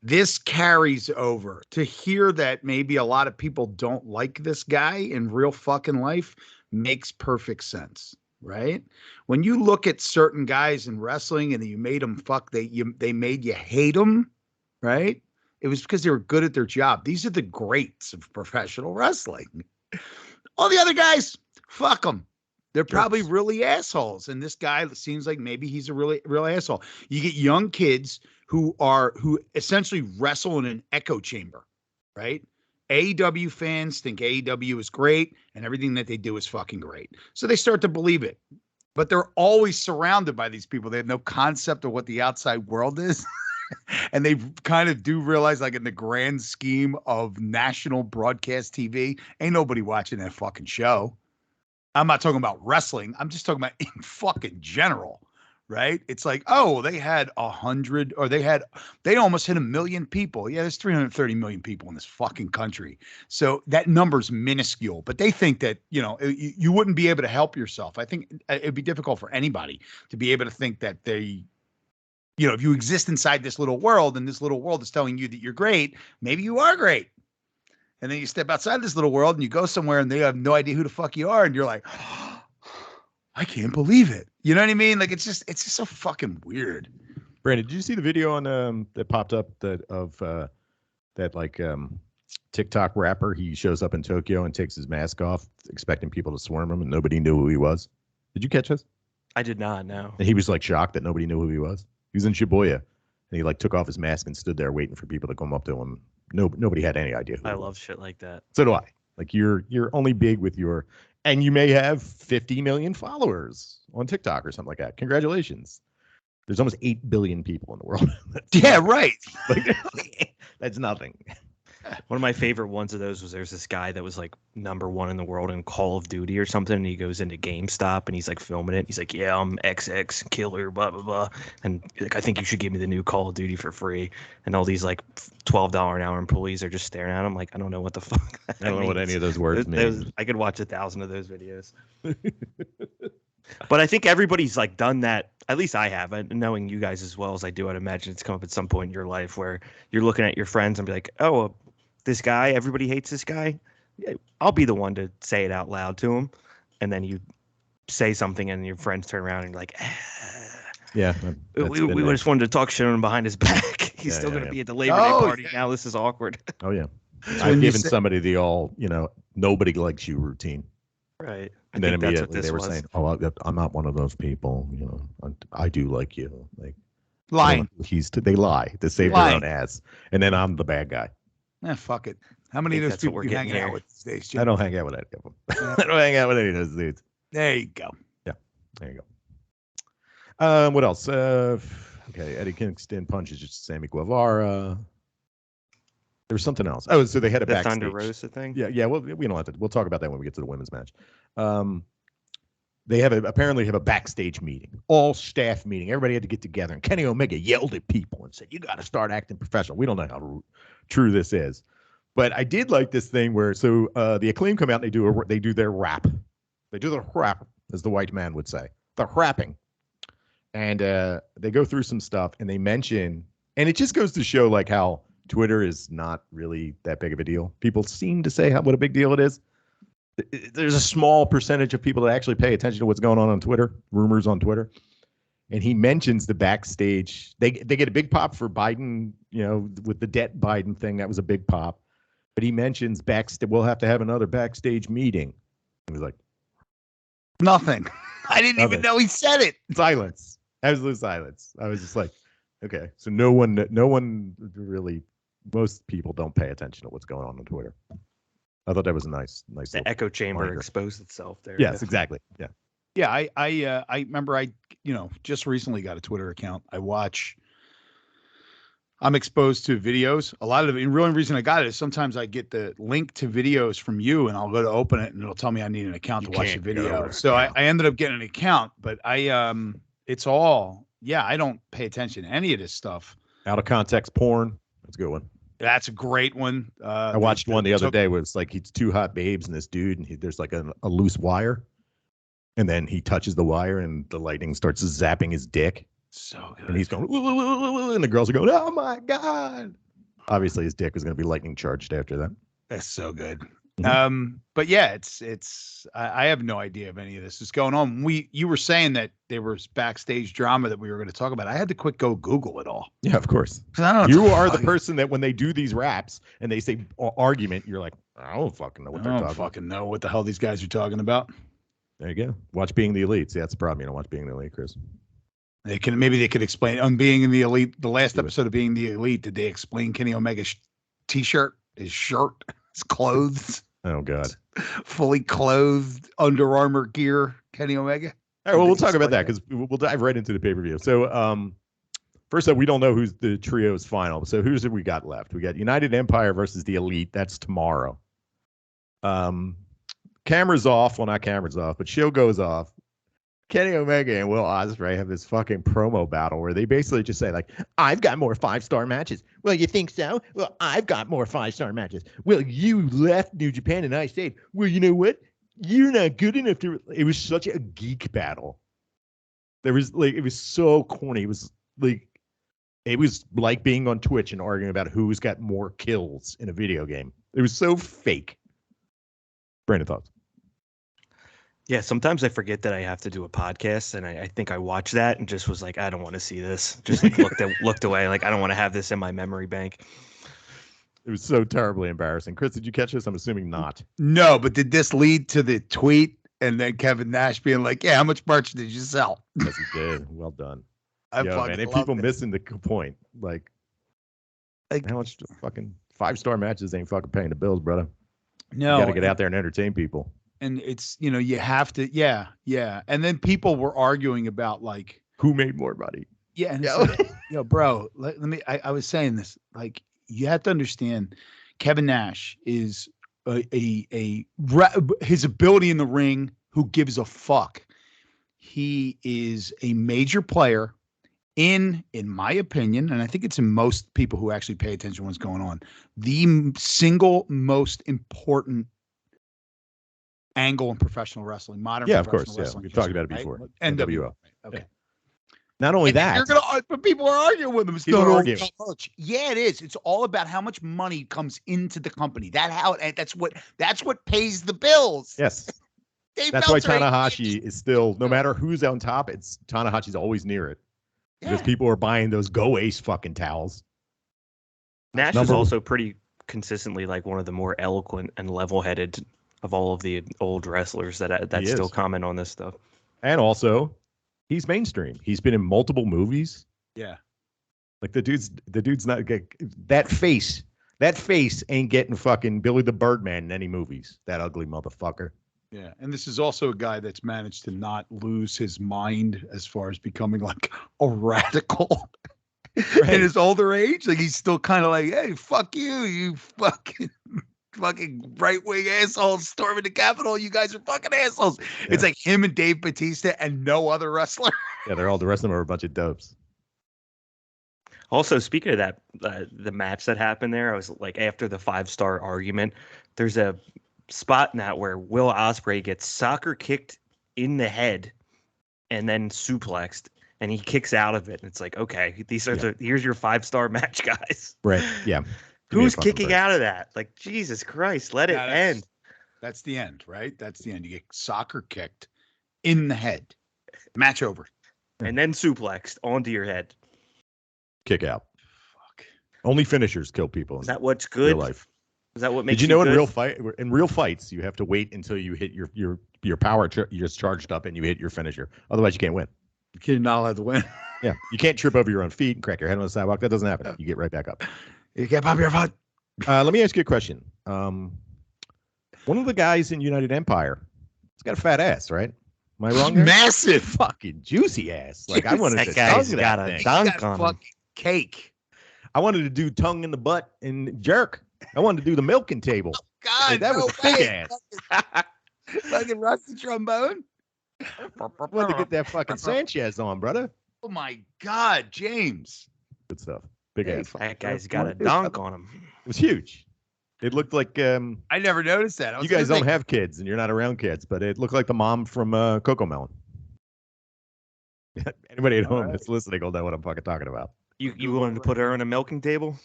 This carries over. To hear that maybe a lot of people don't like this guy in real fucking life makes perfect sense, right? When you look at certain guys in wrestling and you made them they made you hate them, right? It was because they were good at their job. These are the greats of professional wrestling. All the other guys, fuck them. They're probably really assholes. And this guy seems like maybe he's a real asshole. You get young kids who essentially wrestle in an echo chamber, right? AEW fans think AEW is great and everything that they do is fucking great. So they start to believe it. But they're always surrounded by these people. They have no concept of what the outside world is. And they kind of do realize, like, in the grand scheme of national broadcast TV, ain't nobody watching that fucking show. I'm not talking about wrestling. I'm just talking about in fucking general, right? It's like, oh, they had 100, or they almost hit 1 million people. Yeah, there's 330 million people in this fucking country. So that number's minuscule, but they think that, you wouldn't be able to help yourself. I think it'd be difficult for anybody to be able to think that they, if you exist inside this little world and this little world is telling you that you're great, maybe you are great. And then you step outside this little world and you go somewhere and they have no idea who the fuck you are. And you're like, I can't believe it. You know what I mean? Like, it's just so fucking weird. Brandon, did you see the video on that popped up that TikTok rapper? He shows up in Tokyo and takes his mask off, expecting people to swarm him, and nobody knew who he was. Did you catch this? I did not know. And he was like shocked that nobody knew who he was. He was in Shibuya, and he like took off his mask and stood there waiting for people to come up to him. Nobody had any idea. I love shit like that. So do I. Like you're only big with your. And you may have 50 million followers on TikTok or something like that. Congratulations. There's almost 8 billion people in the world. Yeah, right. Like, that's nothing. One of my favorite ones of those was there's this guy that was like #1 in the world in Call of Duty or something. And he goes into GameStop and he's like filming it. He's like, yeah, I'm XX killer, blah, blah, blah. And like, I think you should give me the new Call of Duty for free. And all these like $12 an hour employees are just staring at him like, I don't know what the fuck. I don't know what any of those words mean. I could watch 1,000 of those videos. But I think everybody's like done that. At least I have. And knowing you guys as well as I do, I'd imagine it's come up at some point in your life where you're looking at your friends and be like, oh, this guy, everybody hates this guy. I'll be the one to say it out loud to him. And then you say something and your friends turn around and you're like, yeah, we just wanted to talk shit on him behind his back. He's still going to be at the Labor Day party. Yeah. Now this is awkward. Oh, yeah. I've given somebody the nobody likes you routine. Right. And then immediately they were saying, oh, I'm not one of those people. I do like you. Like lying. They lie to save their own ass. And then I'm the bad guy. Fuck it. How many of those people you hang out with these days, Jim? I don't hang out with any of them. I don't hang out with any of those dudes. There you go. Yeah, there you go. What else? Okay, Eddie Kingston punches Sammy Guevara. There was something else. Oh, so they had a backstage. Thunder Rosa thing? Yeah. Well, we don't have to. We'll talk about that when we get to the women's match. They apparently have a backstage meeting, all staff meeting. Everybody had to get together, and Kenny Omega yelled at people and said, "You got to start acting professional." We don't know how true this is, but I did like this thing where the Acclaim come out and they do their rap. They do the rap, as the white man would say, the rapping, and they go through some stuff and they mention, and it just goes to show like how Twitter is not really that big of a deal. People seem to say what a big deal it is. There's a small percentage of people that actually pay attention to what's going on Twitter, rumors on Twitter. And he mentions the backstage. They get a big pop for Biden, with the debt Biden thing. That was a big pop. But he mentions we'll have to have another backstage meeting. He was like, nothing. I didn't even know he said it. Silence. Absolute silence. I was just like, okay. So no one really, most people don't pay attention to what's going on Twitter. I thought that was a nice. The echo chamber exposed itself there. Yes, exactly. Yeah. Yeah, I remember I just recently got a Twitter account. I'm exposed to videos. A lot of the real reason I got it is sometimes I get the link to videos from you and I'll go to open it and it'll tell me I need an account to watch the video. So I ended up getting an account, but it's all, I don't pay attention to any of this stuff. Out of context porn. That's a good one. That's a great one. I watched one the other day where it's like he's two hot babes and this dude, and there's like a loose wire, and then he touches the wire and the lightning starts zapping his dick. So good. And he's going, and the girls are going, oh my God. Obviously, his dick was going to be lightning charged after that. That's so good. Mm-hmm. But yeah, I have no idea if any of this is going on. You were saying that there was backstage drama that we were going to talk about. I had to quick go Google it all. Yeah, of course. You are the person that when they do these raps and they say argument, you're like, I don't fucking know what they're talking about. I don't fucking know what the hell these guys are talking about. There you go. Watch Being the Elite. See, that's the problem. You don't watch Being the Elite, Chris. Maybe they could explain on Being in the Elite. The last episode of Being the Elite, did they explain Kenny Omega's t-shirt, his shirt, his clothes? Oh God. Fully clothed Under Armour gear, Kenny Omega. All right, well, we'll talk about that because we'll dive right into the pay-per-view. So, first up, we don't know who's the trio's final. So, who's we got left? We got United Empire versus the Elite. That's tomorrow. Cameras off. Well, not cameras off, but show goes off. Kenny Omega and Will Ospreay have this fucking promo battle where they basically just say, like, I've got more 5-star matches. Well, you think so? Well, I've got more 5-star matches. Well, you left New Japan and I stayed. Well, you know what? You're not good enough to. It was such a geek battle. There was like, it was so corny. It was like being on Twitch and arguing about who's got more kills in a video game. It was so fake. Brandon, thoughts? Yeah, sometimes I forget that I have to do a podcast, and I think I watched that and just was like, I don't want to see this. Just like looked away, like I don't want to have this in my memory bank. It was so terribly embarrassing. Chris, did you catch this? I'm assuming not. No, but did this lead to the tweet and then Kevin Nash being like, "Yeah, how much merch did you sell?" Yes, he did. Well done. I Yo, fucking man, and loved people it. missing the point. Like how much fucking 5-star matches ain't fucking paying the bills, brother. No, You got to get out there and entertain people. and it's you have to, yeah. And then people were arguing about like, Who made more money? yeah, and it's Yo. like, bro, let me. I was saying this, like, you have to understand, Kevin Nash is his ability in the ring. Who gives a fuck? He is a major player in my opinion, and I think it's in most people who actually pay attention to what's going on, the single most important angle in professional wrestling, modern Yeah, of professional course. Yeah, wrestling. we've talked about it history, before. right? NWO. Okay. Yeah. Not only that, You're gonna, but people are arguing with them. It's People not are all arguing. about merch. Yeah, it is. It's all about how much money comes into the company. That's what pays the bills. yes. Dave That's why Meltzer ain't- Tanahashi is still, no matter who's on top, it's Tanahashi's always near it. Because Yeah. people are buying those Go Ace fucking towels. Nash Number is one. also pretty consistently like one of the more eloquent and level-headed of all of the old wrestlers that He still is. comment on this stuff. And also, he's mainstream. He's been in multiple movies. Yeah. Like the dude's not that face. That face ain't getting fucking Billy the Birdman in any movies. That ugly motherfucker. Yeah, and this is also a guy that's managed to not lose his mind as far as becoming like a radical Right. in his older age. Like he's still kind of like, hey, fuck you, you fucking right wing assholes storming the Capitol. You guys are fucking assholes. It's like him and Dave Bautista and no other wrestler. Yeah, they're all the rest of them are a bunch of dopes. Also, speaking of that, the match that happened there, I was like, after the 5-star argument, there's a spot now where Will Ospreay gets soccer kicked in the head and then suplexed, and he kicks out of it. And it's like, okay, here's your 5-star match, guys. Right. Yeah. Who's kicking out of that? Like, Jesus Christ, let it end. That's the end, right? That's the end. You get soccer kicked in the head. Match over. And then suplexed onto your head. Kick out. Fuck. Only finishers kill people Is in that what's real good? life. Is that what makes Did you know good? in real fights you have to wait until you hit your power you're charged up and you hit your finisher. Otherwise you can't win. You're not allowed to win. Yeah. You can't trip over your own feet and crack your head on the sidewalk. That doesn't happen. You get right back up. You can't pop your foot. Let me ask you a question. One of the guys in United Empire, he's got a fat ass, right? Am I wrong there? Massive. Fucking juicy ass. Like I wanted That to guy's dunk got that a thing. dunk Got on him. fucking cake. I wanted to do tongue in the butt and jerk. I wanted to do the milking table. God, Like, that was big ass. Fucking rusty trombone. I wanted to get that fucking Sanchez on, brother. Oh my God, James. Good stuff. Big ass. That guy's got a dunk on him. It was huge. It looked like I never noticed that. you guys don't have kids and you're not around kids, but it looked like the mom from Coco Melon. Anybody at home that's listening will know what I'm fucking talking about. You wanted to put her on a milking table?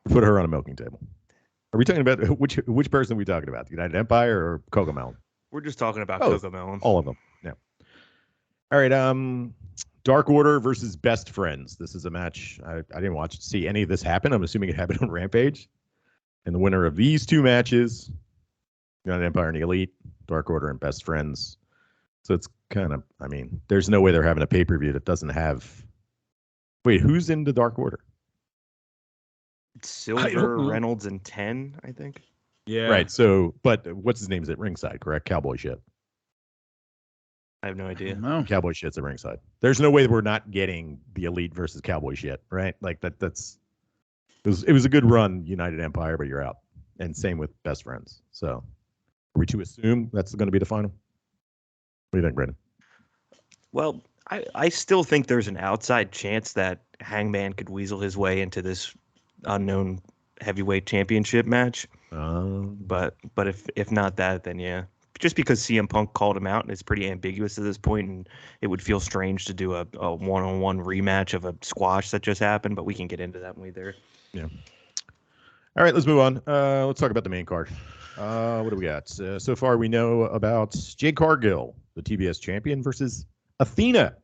Put her on a milking table. Are we talking about which person are we talking about? The United Empire or Coco Melon? We're just talking about Both. Coco Melon. All of them. Yeah. All right. Dark Order versus Best Friends. This is a match. I didn't see any of this happen. I'm assuming it happened on Rampage. And the winner of these two matches, United Empire and the Elite, Dark Order and Best Friends. So it's kind of, I mean, there's no way they're having a pay-per-view that doesn't have. Wait, who's in the Dark Order? Silver, Reynolds, and 10, I think. Yeah. Right. So, but what's his name is at ringside, correct? Cowboy Shit. I have no idea. No. Cowboy Shit's at ringside. There's no way that we're not getting the Elite versus Cowboy Shit, right? Like that's. It was a good run, United Empire, but you're out. And same with Best Friends. So, are we to assume that's going to be the final? What do you think, Brandon? Well, I still think there's an outside chance that Hangman could weasel his way into this unknown heavyweight championship match. But if not that, then yeah. Just because CM Punk called him out and it's pretty ambiguous at this point, and it would feel strange to do a one-on-one rematch of a squash that just happened, but we can get into that when we're there. Yeah. All right, let's move on. Let's talk about the main card. What do we got? So far, we know about Jade Cargill, the TBS champion, versus Athena.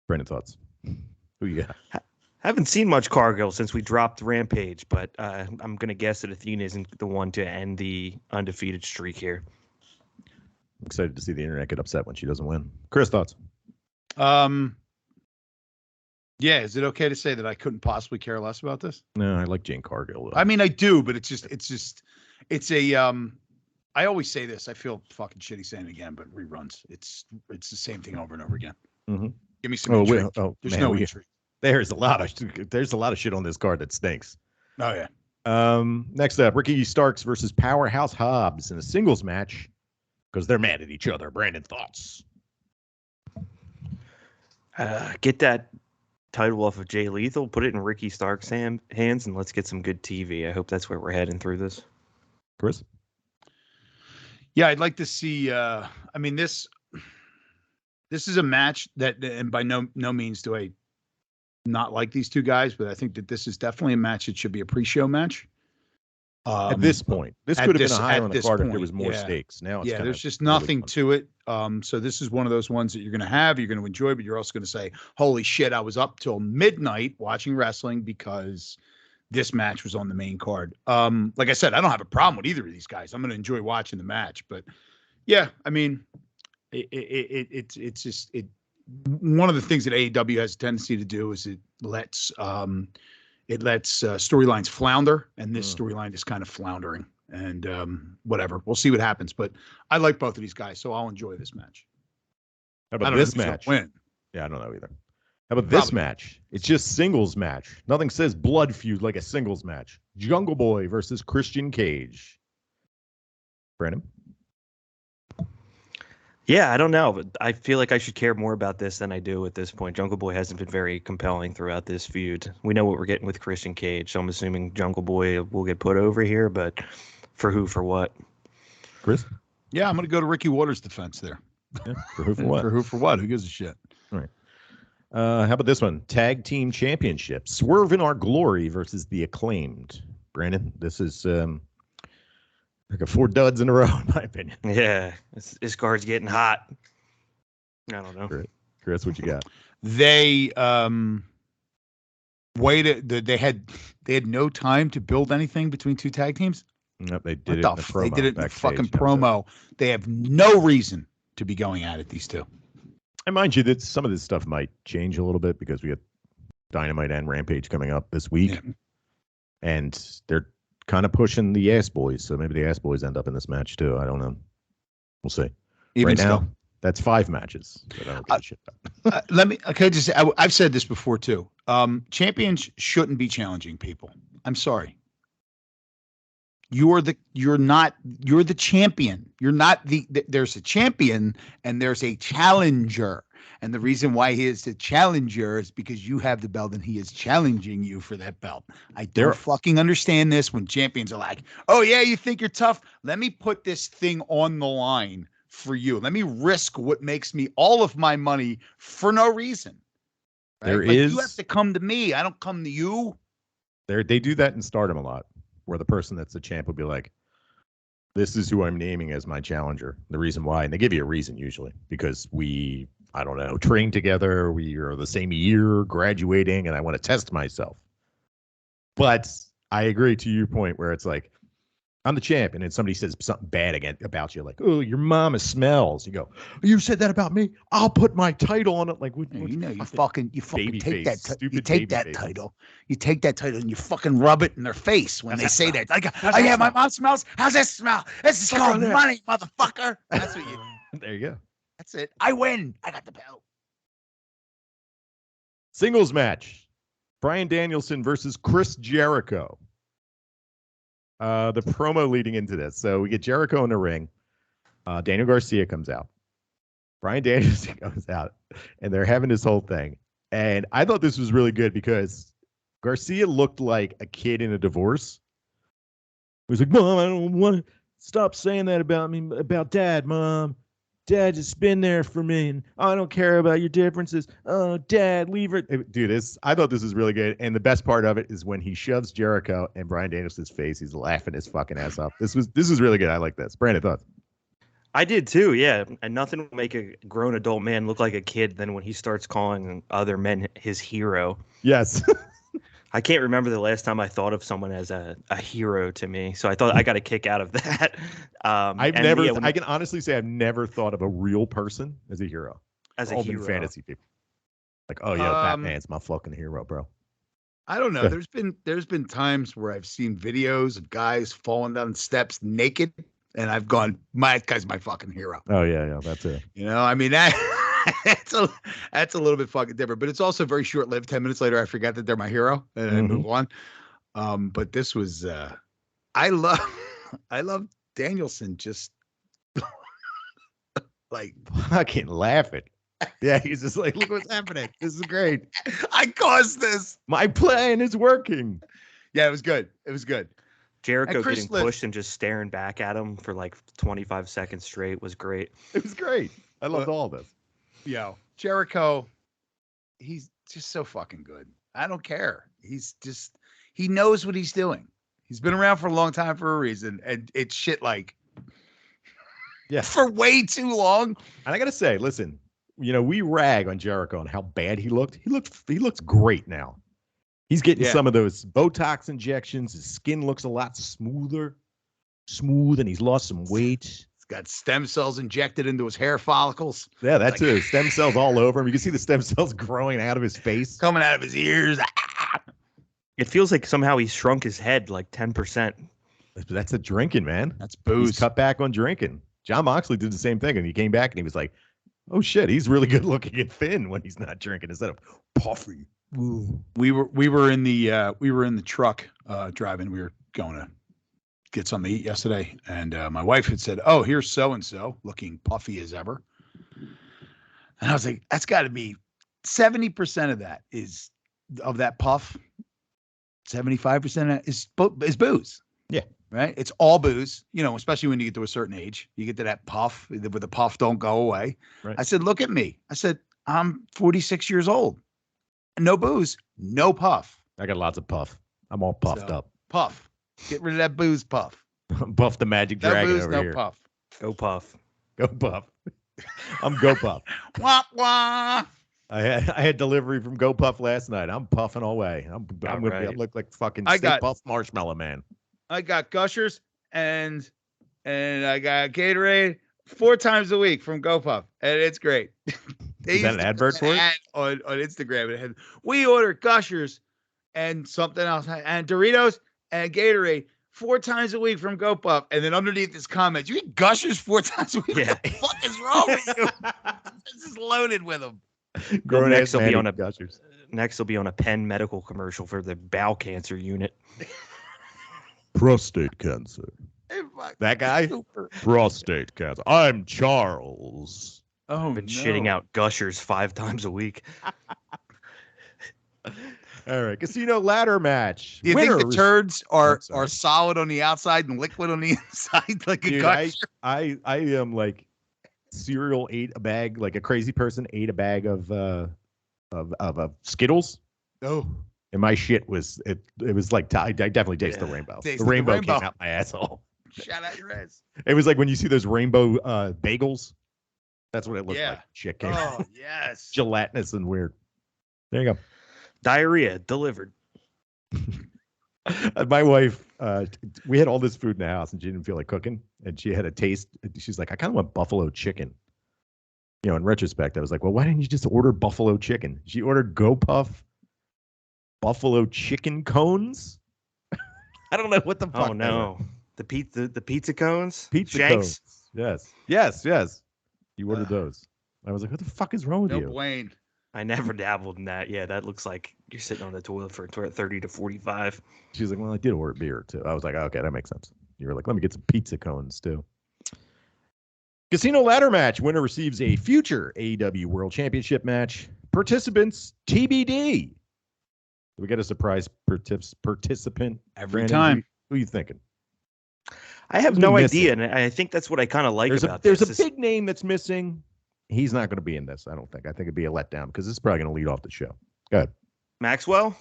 Brandon, thoughts? Who you got? Haven't seen much Cargill since we dropped Rampage, but I'm going to guess that Athena isn't the one to end the undefeated streak here. I'm excited to see the internet get upset when she doesn't win. Chris, thoughts? Yeah, is it okay to say that I couldn't possibly care less about this? No, I like Jane Cargill, though. I mean, I do, but it's a I always say this. I feel fucking shitty saying it again, but reruns. It's the same thing over and over again. Mm-hmm. Give me some intrigue. There's no intrigue. There's a lot of shit on this card that stinks. Oh yeah. Next up, Ricky Starks versus Powerhouse Hobbs in a singles match because they're mad at each other. Brandon, thoughts? Get that title off of Jay Lethal, put it in Ricky Stark's hands, and let's get some good TV. I hope that's where we're heading through this. Chris? Yeah, I'd like to see. I mean, this is a match that, and by no means do I not like these two guys, but I think that this is definitely a match that should be a pre-show match. At this point, this could have been a higher on the card if there was more stakes. Now, it's there's just nothing to it. So this is one of those ones that you're going to have, you're going to enjoy, but you're also going to say, "Holy shit, I was up till midnight watching wrestling because this match was on the main card." Like I said, I don't have a problem with either of these guys. I'm going to enjoy watching the match, but yeah, I mean, it's just one of the things that AEW has a tendency to do is it lets storylines flounder, and this storyline is kind of floundering. And whatever, we'll see what happens. But I like both of these guys, so I'll enjoy this match. How about this match? Win. Yeah, I don't know either. How about this match? It's just singles match. Nothing says blood feud like a singles match. Jungle Boy versus Christian Cage. Brandon? Yeah, I don't know, but I feel like I should care more about this than I do at this point. Jungle Boy hasn't been very compelling throughout this feud. We know what we're getting with Christian Cage, so I'm assuming Jungle Boy will get put over here, but for who, for what? Chris? Yeah, I'm going to go to Ricky Waters' defense there. Yeah, for who, for what? For who, for what? Who gives a shit? All right. How about this one? Tag Team Championship. Swerve in Our Glory versus The Acclaimed. Brandon, this is like a 4 duds in a row, in my opinion. Yeah, this card's getting hot. I don't know. Great. Chris, what you got? They waited. They had no time to build anything between two tag teams. Nope, they did it in the promo. They did it in the fucking backstage. promo. They have no reason to be going at it, these two. And mind you, that some of this stuff might change a little bit because we have Dynamite and Rampage coming up this week. Yeah. And they're kind of pushing the Ass Boys. So maybe the Ass Boys end up in this match too. I don't know. We'll see. Even right still. now, that's 5 matches. That I don't give a shit about. I've said this before too. Champions shouldn't be challenging people. I'm sorry. You're the champion. You're not there's a champion and there's a challenger. And the reason why he is the challenger is because you have the belt and he is challenging you for that belt. I don't fucking understand this when champions are like, "Oh yeah, you think you're tough? Let me put this thing on the line for you. Let me risk what makes me all of my money for no reason." Right? You have to come to me. I don't come to you. They do that in Stardom a lot, where the person that's the champ will be like, "This is who I'm naming as my challenger." The reason why, and they give you a reason usually, because we, I don't know, trained together, we are the same year, graduating, and I want to test myself. But I agree to your point where it's like, I'm the champ, and then somebody says something bad about you, like, "Oh, your mama smells." You go, "You said that about me? I'll put my title on it." Like, you fucking take that you take that title. You take that title and you fucking rub it in their face when they say that. Like, "Oh yeah, my mom smells. How's this smell? This is called money, motherfucker." That's what you. There you go. That's it. I win. I got the belt. Singles match: Bryan Danielson versus Chris Jericho. The promo leading into this. So we get Jericho in the ring. Daniel Garcia comes out. Bryan Danielson goes out, and they're having this whole thing. And I thought this was really good because Garcia looked like a kid in a divorce. He was like, Mom, I don't want to stop saying that about me, about Dad, Mom. Dad just been there for me, and I don't care about your differences. Oh, Dad, leave it. Dude, I thought this was really good. And the best part of it is when he shoves Jericho in Bryan Danielson's face, he's laughing his fucking ass off. This was really good. I like this. Brandon, thoughts? I did too, yeah. And nothing will make a grown adult man look like a kid than when he starts calling other men his hero. Yes. I can't remember the last time I thought of someone as a hero to me. So I thought I got a kick out of that. I can honestly say I've never thought of a real person as a hero. As a all hero. been fantasy people. Like, oh yeah, Batman's my fucking hero, bro. I don't know. There's been times where I've seen videos of guys falling down steps naked, and I've gone, that guy's my fucking hero. Oh yeah, that's it. You know, I mean that's a little bit fucking different, but it's also very short lived. 10 minutes later, I forgot that they're my hero and I move on. But this was I love Danielson just like fucking laughing. Yeah, he's just like, look what's happening. This is great. I caused this. My plan is working. Yeah, it was good. It was good. Jericho getting pushed and just staring back at him for like 25 seconds straight was great. It was great. I loved all this. Yo, Jericho, he's just so fucking good. I don't care. He knows what he's doing. He's been around for a long time for a reason. And it's shit like, yeah, for way too long. And I got to say, listen, we rag on Jericho and how bad he looked. He looks great now. He's getting some of those Botox injections. His skin looks a lot smooth, and he's lost some weight. He's got stem cells injected into his hair follicles. Yeah, that's it. Stem cells all over him. You can see the stem cells growing out of his face. Coming out of his ears. It feels like somehow he shrunk his head like 10%. That's the drinking, man. That's booze. He's cut back on drinking. John Moxley did the same thing, and he came back and he was like, oh shit, he's really good looking and thin when he's not drinking instead of puffy. Ooh. We were in the truck driving. We were going to get something to eat yesterday, and my wife had said, "Oh, here's so and so, looking puffy as ever." And I was like, "That's got to be 70% of that puff. 75% is booze. Yeah, right. It's all booze. Especially when you get to a certain age, you get to that puff. Where the puff don't go away." Right. I said, "Look at me." I said, "I'm 46 years old. No booze, no puff." I got lots of puff. I'm all puffed up. Puff. Get rid of that booze puff. Puff the magic dragon booze, over here. Puff. Go puff. Go puff. I'm Go Puff. Wah, wah. I had delivery from Go Puff last night. I'm puffing away. I look like fucking Puff Marshmallow Man. I got Gushers and I got Gatorade 4 times a week from Go Puff, and it's great. Is that an advert for it? On Instagram, it had, we order Gushers and something else, and Doritos and Gatorade 4 times a week from Go Puff. And then underneath this comment, you eat Gushers 4 times a week? Yeah. What the fuck is wrong with you? This is loaded with them. Next will be on Gushers. Next will be on a Penn medical commercial for the bowel cancer unit. Prostate cancer. That guy? Super. Prostate cancer. I'm Charles. Oh, been shitting out Gushers 5 times a week. All right, casino ladder match. Do you think the turds are solid on the outside and liquid on the inside, like a Gusher? I am like cereal ate a bag, like a crazy person ate a bag of Skittles. Oh, and my shit was it was like I definitely tasted the rainbow. The rainbow came out my asshole. Shout out your ass. It was like when you see those rainbow bagels. That's what it looked like. Shit came out. Yes. Gelatinous and weird. There you go. Diarrhea delivered. My wife, we had all this food in the house and she didn't feel like cooking. And she had a taste. She's like, I kind of want buffalo chicken. In retrospect, I was like, well, why didn't you just order buffalo chicken? She ordered Go Puff buffalo chicken cones. I don't know what the fuck. Oh, no. The pizza cones? Pizza Shanks? Cones. Yes. You ordered those. I was like, what the fuck is wrong with you? Wayne. I never dabbled in that. Yeah, that looks like you're sitting on the toilet for 30 to 45. She's like, well, I did order beer too. I was like, okay, that makes sense. You were like, let me get some pizza cones too. Casino ladder match. Winner receives a future AEW World Championship match. Participants TBD. Do we get a surprise participant Every Brandon? time. Who are you thinking? I have Who's no been idea, missing? and I think that's what I kind of like There's about there's this. a big name that's missing. He's not going to be in this, I don't think. I think it'd be a letdown because this is probably going to lead off the show. Go ahead. Maxwell?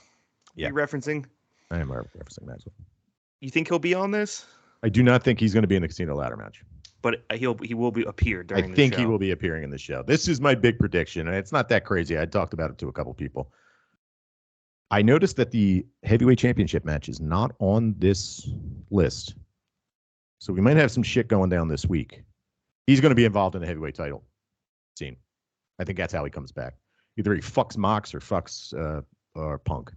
Yeah. You referencing? I am referencing Maxwell. You think he'll be on this? I do not think he's going to be in the casino ladder match. But he will be appear during the show. I think he will be appearing in the show. This is my big prediction, and it's not that crazy. I talked about it to a couple people. I noticed that the heavyweight championship match is not on this list. So we might have some shit going down this week. He's going to be involved in the heavyweight title scene. I think that's how he comes back. Either he fucks Mox or fucks or Punk.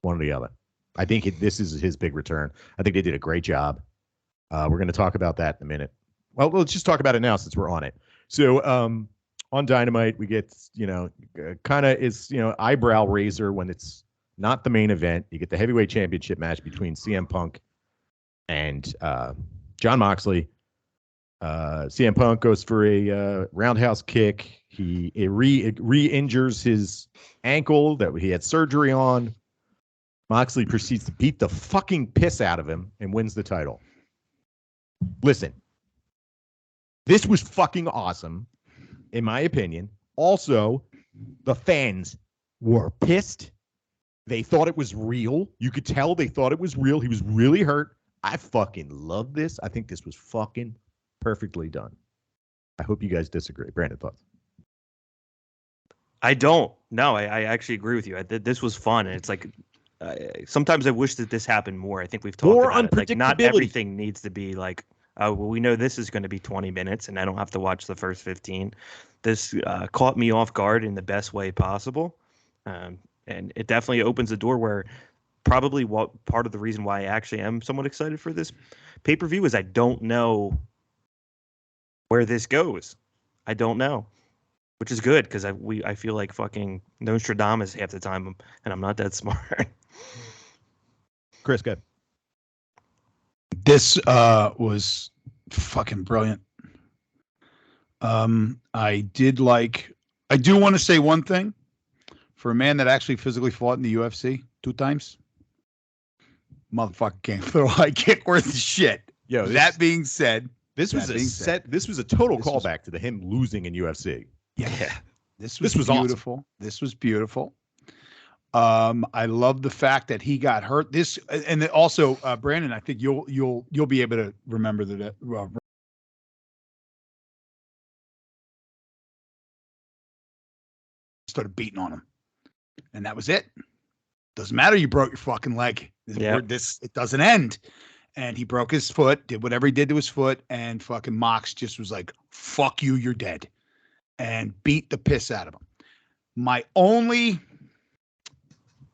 One or the other. I think this is his big return. I think they did a great job. We're going to talk about that in a minute. Well, let's just talk about it now since we're on it. So on Dynamite, we get, kind of is, eyebrow raiser when it's not the main event. You get the heavyweight championship match between CM Punk and Jon Moxley. CM Punk goes for a roundhouse kick. He re-injures his ankle that he had surgery on. Moxley proceeds to beat the fucking piss out of him and wins the title. Listen, this was fucking awesome, in my opinion. Also, the fans were pissed. They thought it was real. You could tell they thought it was real. He was really hurt. I fucking love this. I think this was fucking perfectly done. I hope you guys disagree. Brandon, thoughts? I don't. No, I actually agree with you. This was fun, and it's like sometimes I wish that this happened more. I think we've talked More about it. Like, not unpredictability. everything needs to be like, well, we know this is going to be 20 minutes, and I don't have to watch the first 15. This caught me off guard in the best way possible, and it definitely opens the door where probably what part of the reason why I actually am somewhat excited for this pay-per-view is I don't know where this goes. I don't know, which is good because I feel like fucking Nostradamus half the time, and I'm not that smart. Chris, good. This was fucking brilliant. I do want to say one thing. For a man that actually physically fought in the UFC 2 times, motherfucker can't throw a high kick worth of shit. Yo, that being said, this was a total callback to him losing in UFC. Yeah. This was beautiful. Awesome. This was beautiful. I love the fact that he got hurt. This and also Brandon, I think you'll be able to remember that started beating on him, and that was it. Doesn't matter. You broke your fucking leg. It doesn't end. And he broke his foot, did whatever he did to his foot, and fucking Mox just was like, "Fuck you, you're dead," and beat the piss out of him. My only,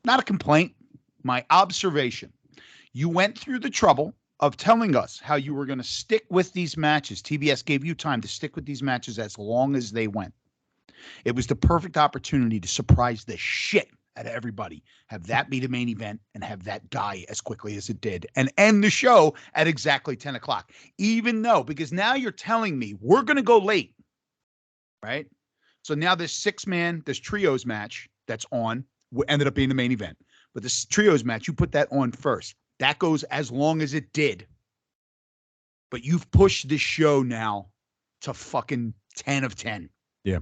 not a complaint, my observation, you went through the trouble of telling us how you were going to stick with these matches. TBS gave you time to stick with these matches as long as they went. It was the perfect opportunity to surprise the shit out of everybody. Have that be the main event and have that die as quickly as it did and end the show at exactly 10 o'clock. Even though, because now you're telling me we're going to go late, right? So now this trios match that's on ended up being the main event. But this trios match, you put that on first. That goes as long as it did. But you've pushed this show now to fucking 10 of 10. Yeah.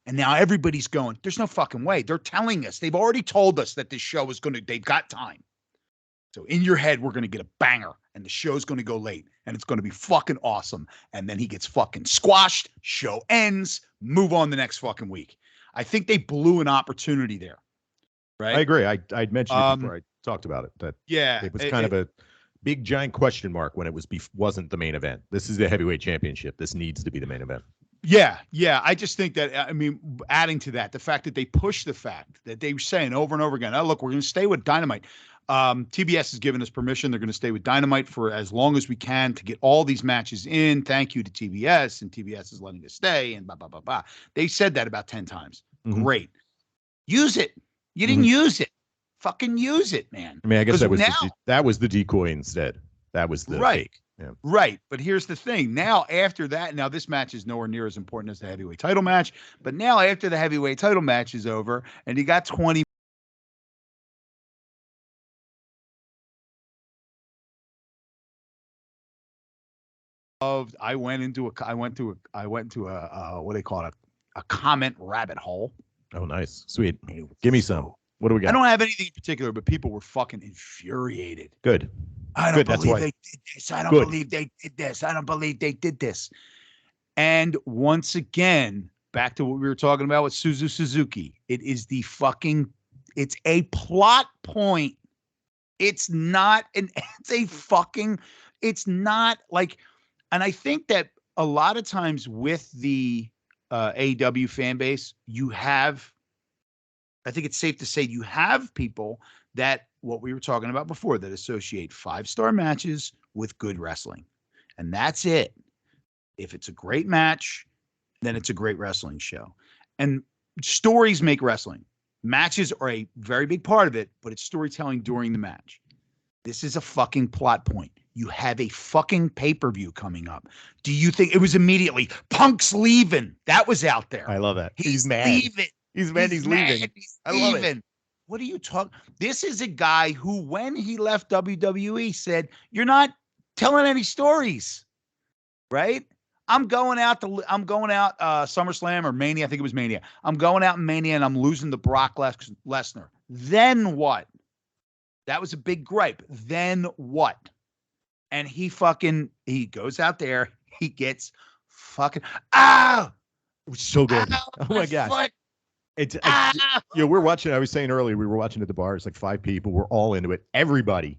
And now everybody's going, there's no fucking way. They're telling us. They've already told us that this show is they've got time. So in your head, we're going to get a banger and the show's going to go late and it's going to be fucking awesome. And then he gets fucking squashed. Show ends. Move on the next fucking week. I think they blew an opportunity there. Right. I agree. I'd mentioned it before I talked about it. That it was kind of a big giant question mark when it wasn't the main event. This is the heavyweight championship. This needs to be the main event. Yeah. I just think that, adding to that, the fact that they push the fact that they were saying over and over again, oh, look, we're going to stay with Dynamite. TBS has given us permission. They're going to stay with Dynamite for as long as we can to get all these matches in. Thank you to TBS, and TBS is letting us stay, and blah, blah, blah, blah. They said that about 10 times. Mm-hmm. Great. Use it. You didn't use it. Fucking use it, man. I mean, I guess that was the decoy instead. That was the fake. Right. But here's the thing. Now, after that, now this match is nowhere near as important as the heavyweight title match. But now, after the heavyweight title match is over and you got 20. I went into a what do they call it? A comment rabbit hole. Oh, nice. Sweet. Give me some. What do we got? I don't have anything in particular, but people were fucking infuriated. Good. I don't believe they did this. I don't Good. believe they did this. I don't believe they did this. And once again, back to what we were talking about with Suzuki. It's a plot point. It's not like, and I think that a lot of times with the AEW fan base, I think it's safe to say you have people that, what we were talking about before, that associate 5-star matches with good wrestling. And that's it. If it's a great match, then it's a great wrestling show. And stories make wrestling. Matches are a very big part of it, but it's storytelling during the match. This is a fucking plot point. You have a fucking pay-per-view coming up. Do you think it was immediately Punk's leaving? That was out there. I love that. He's mad. Leaving. He's mad. He's leaving. I love it. What are you talking? This is a guy who, when he left WWE, said, "You're not telling any stories, right? I'm going out SummerSlam or Mania. I think it was Mania. I'm going out in Mania and I'm losing to Brock Lesnar. Then what? That was a big gripe. Then what?" And he goes out there. He gets fucking it was so good. Oh my gosh. We're watching. I was saying earlier, we were watching at the bar. It's like 5 people. We're all into it. Everybody,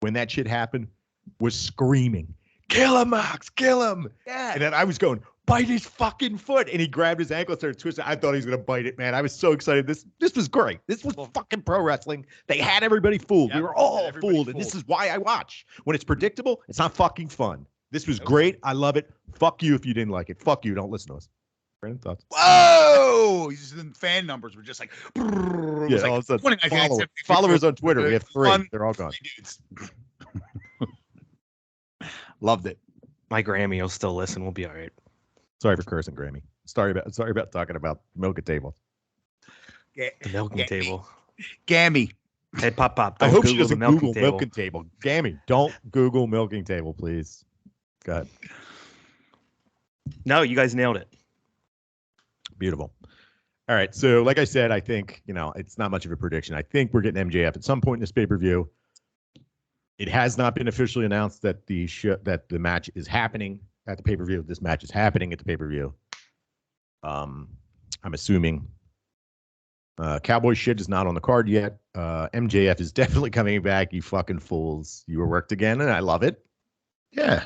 when that shit happened, was screaming, "Kill him, Mox! Kill him!" Yeah. And then I was going, "Bite his fucking foot!" And he grabbed his ankle, started twisting. I thought he was gonna bite it, man. I was so excited. This was great. This was fucking pro wrestling. They had everybody fooled. Yep, We were all fooled, and this is why I watch. When it's predictable, it's not fucking fun. This was great. I love it. Fuck you if you didn't like it. Fuck you. Don't listen to us. Brandon, thoughts? Whoa! The fan numbers were just like, Yeah, all of a sudden, followers on Twitter. We have 3. They're all gone. Dudes. Loved it. My Grammy will still listen. We'll be all right. Sorry for cursing, Grammy. Sorry about talking about milk at table. The milking table. Gammy. Hey, Pop. I Don't hope she Google the doesn't milking Google table. milking table. Gammy, don't Google milking table, please. Go ahead. No, you guys nailed it. Beautiful. All right. So, like I said, I think, it's not much of a prediction. I think we're getting MJF at some point in this pay-per-view. It has not been officially announced that the match is happening at the pay-per-view. This match is happening at the pay-per-view. I'm assuming Cowboy shit is not on the card yet. MJF is definitely coming back. You fucking fools. You were worked again, and I love it. Yeah.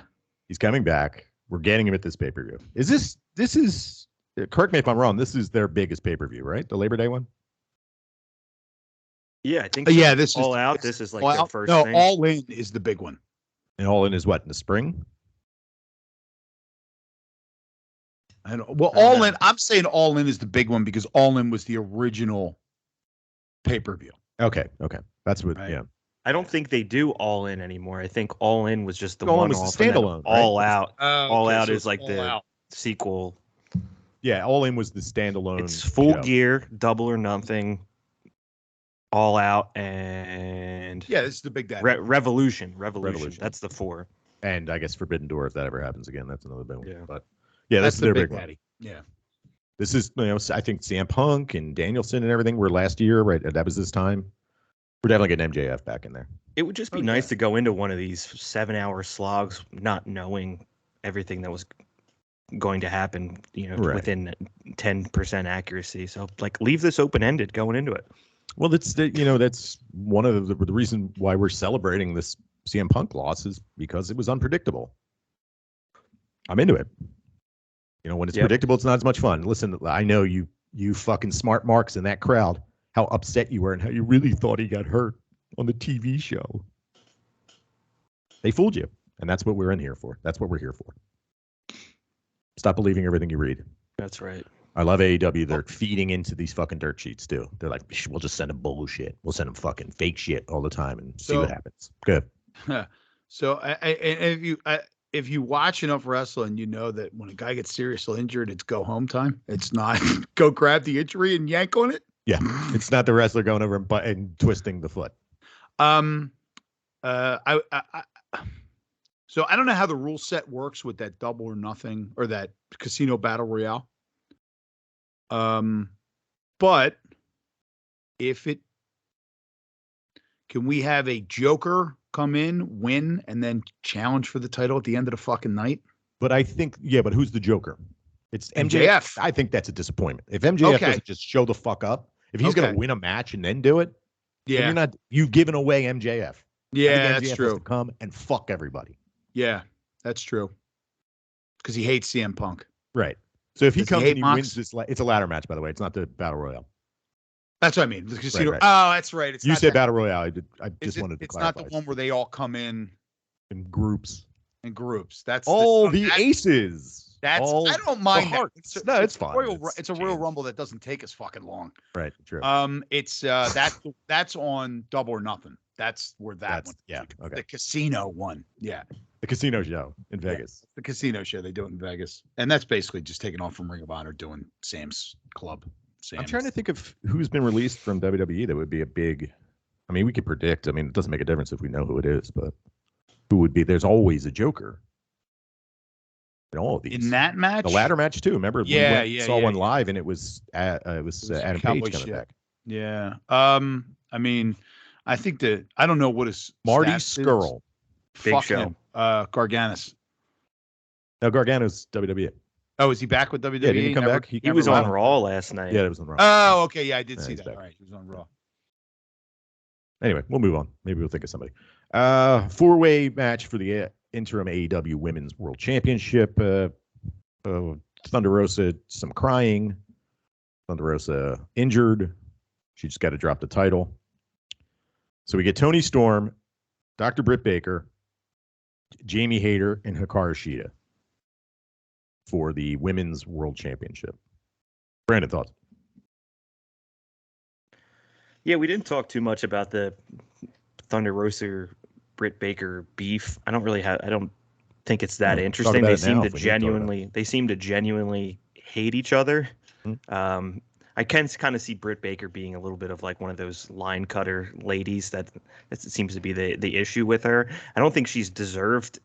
He's coming back. We're getting him at this pay-per-view. This is, correct me if I'm wrong, this is their biggest pay-per-view, right? The Labor Day one? Yeah, I think. Yeah, this All is Out. This is like All their Out. first No, thing. All In is the big one. And All In is what, in the spring? All In. I'm saying All In is the big one because All In was the original pay-per-view. Okay. That's what, Right. yeah. I don't think they do All In anymore. I think All In was just the All In one was the off, and then standalone, right? All Out. All okay, Out so is it's like All the Out. sequel. Yeah, All In was the standalone. It's Full show. Gear, Double or Nothing, All Out, and Yeah, this is the big daddy. Revolution. Revolution. That's the 4. And I guess Forbidden Door, if that ever happens again, that's another big one. Yeah. But yeah, That's that's the their big big one. daddy. Yeah. This is, I think CM Punk and Danielson and everything were last year, right? That was this time. We're definitely getting MJF back in there. It would just be nice to go into one of these 7-hour slogs not knowing everything that was going to happen, Right. within 10% accuracy. So like leave this open-ended going into it. Well, that's one of the reason why we're celebrating this CM Punk loss is because it was unpredictable. I'm into it. When it's predictable, it's not as much fun. Listen, I know you fucking smart marks in that crowd, how upset you were and how you really thought he got hurt on the TV show. They fooled you, and that's what we're in here for. That's what we're here for. Stop believing everything you read. That's right. I love AEW. They're feeding into these fucking dirt sheets too. They're like, we'll just send them bullshit. We'll send them fucking fake shit all the time and see what happens. Good. So if you watch enough wrestling, you know that when a guy gets seriously injured, it's go home time. It's not go grab the injury and yank on it. Yeah, it's not the wrestler going over and twisting the foot. So I don't know how the rule set works with that double or nothing or that casino battle royale. But can we have a Joker come in, win, and then challenge for the title at the end of the fucking night? But I think, but who's the Joker? It's MJF. I think that's a disappointment. If MJF doesn't just show the fuck up, if he's going to win a match and then do it, then you've given away MJF. Yeah, MJF that's true. Has to come and fuck everybody. Yeah, that's true. Because he hates CM Punk. Right. So if he comes and he wins this, it's a ladder match, by the way. It's not the battle royale. That's what I mean. The casino. Right. Oh, that's right. It's you said battle royale. I just wanted to It's clarify. not the one where they all come in groups. That's the aces. I don't mind that. It's fine. It's a Royal Rumble that doesn't take us fucking long. Right. True. It's that's on Double or Nothing. That's where that's one. Yeah. Okay. The casino one. Yeah. The casino show in Vegas. The casino show. They do it in Vegas. And that's basically just taking off from Ring of Honor doing Sam's Club. I'm trying to think of who's been released from WWE that would be a big. I mean, we could predict. I mean, it doesn't make a difference if we know who it is, but who would be? There's always a Joker in all of these. In that match, the ladder match too. Remember? We saw one live, and it was Adam Page coming back. Yeah. I mean, I think that I don't know what his Marty Scurll. Big Show. Him. Garganis. No, Gargano's WWE. Oh, is he back with WWE? Yeah, did he come back? He was on Raw last night. Yeah, it was on Raw. Oh, okay. Yeah, I did see that. Back. All right, he was on Raw. Anyway, we'll move on. Maybe we'll think of somebody. 4-way match for the interim AEW Women's World Championship. Thunder Rosa, some crying. Thunder Rosa injured. She just got to drop the title. So we get Toni Storm, Dr. Britt Baker, Jamie Hayter, and Hikaru Shida for the Women's World Championship. Brandon, thoughts? Yeah, we didn't talk too much about the Thunder Rosa Britt Baker beef. I don't think it's that interesting. They seem to genuinely hate each other. Mm-hmm. I can kind of see Britt Baker being a little bit of like one of those line cutter ladies that seems to be the issue with her. I don't think she's deserved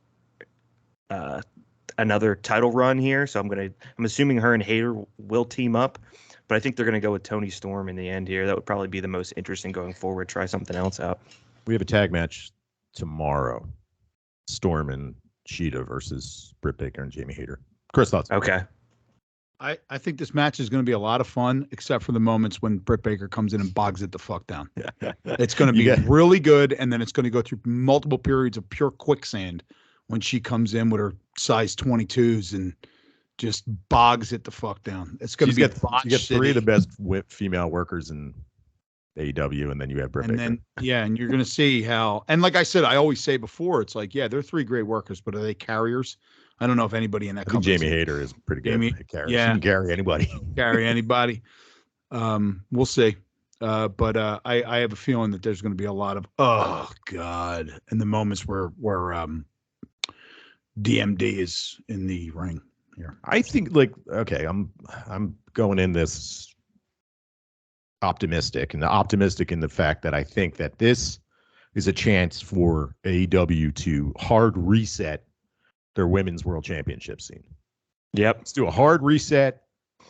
another title run here, so I'm assuming her and Hayter will team up, but I think they're gonna go with Toni Storm in the end here. That would probably be the most interesting going forward. Try something else out. We have a tag match tomorrow. Storm and Shida versus Britt Baker and Jamie Hayter. Chris, thoughts? Okay. I think this match is going to be a lot of fun, except for the moments when Britt Baker comes in and bogs it the fuck down. It's going to be really good, and then it's going to go through multiple periods of pure quicksand when she comes in with her size 22s and just bogs it the fuck down. It's going to be you get three of the best female workers in AEW, and then you have Britt Baker. And you're going to see how. And like I said, I always say before, it's like, they're three great workers, but are they carriers? I don't know if anybody in that company. Jamie Hayter is pretty good. Yeah, she can carry anybody. We'll see. But I have a feeling that there's going to be a lot of in the moments where DMD is in the ring here. I think I'm going in this optimistic in the fact that I think that this is a chance for AEW to hard reset their women's world championship scene. Yep. Let's do a hard reset.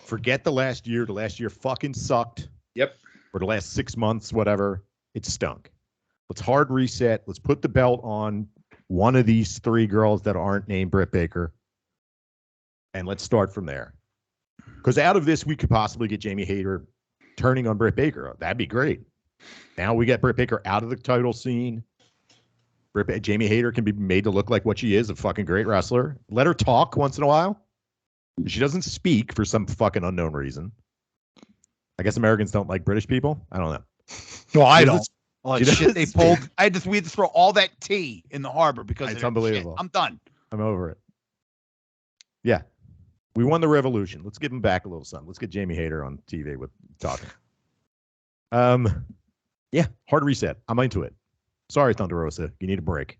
Forget the last year. The last year fucking sucked. Yep. For the last 6 months, whatever. It stunk. Let's hard reset. Let's put the belt on one of these three girls that aren't named Britt Baker. And let's start from there. Because out of this, we could possibly get Jamie Hayter turning on Britt Baker. That'd be great. Now we get Britt Baker out of the title scene. Jamie Hayter can be made to look like what she is, a fucking great wrestler. Let her talk once in a while. She doesn't speak for some fucking unknown reason. I guess Americans don't like British people. I don't know. No, I don't. Shit, they pulled. We had to throw all that tea in the harbor because it's unbelievable. I'm done. I'm over it. Yeah, we won the revolution. Let's give him back a little something. Let's get Jamie Hayter on TV with talking. Yeah, hard reset. I'm into it. Sorry, Thunder Rosa. You need a break.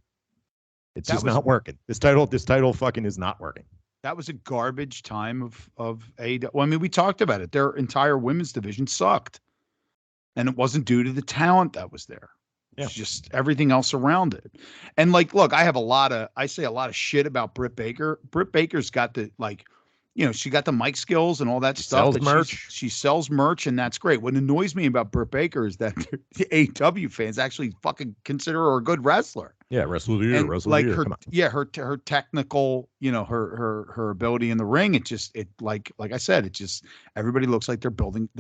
It's That just was- not working. This title fucking is not working. That was a garbage time of AEW. Well, I mean, we talked about it. Their entire women's division sucked, and it wasn't due to the talent that was there. Yeah. It's just everything else around it. And like, look, I say a lot of shit about Britt Baker. Britt Baker's got the she got the mic skills and all that stuff. sells that merch. She sells merch, and that's great. What annoys me about Britt Baker is that the AEW fans actually fucking consider her a good wrestler. Yeah, wrestler of the year, And wrestler like of the year. her, Come on. yeah, her technical, her ability in the ring. It like I said, it just everybody looks like they're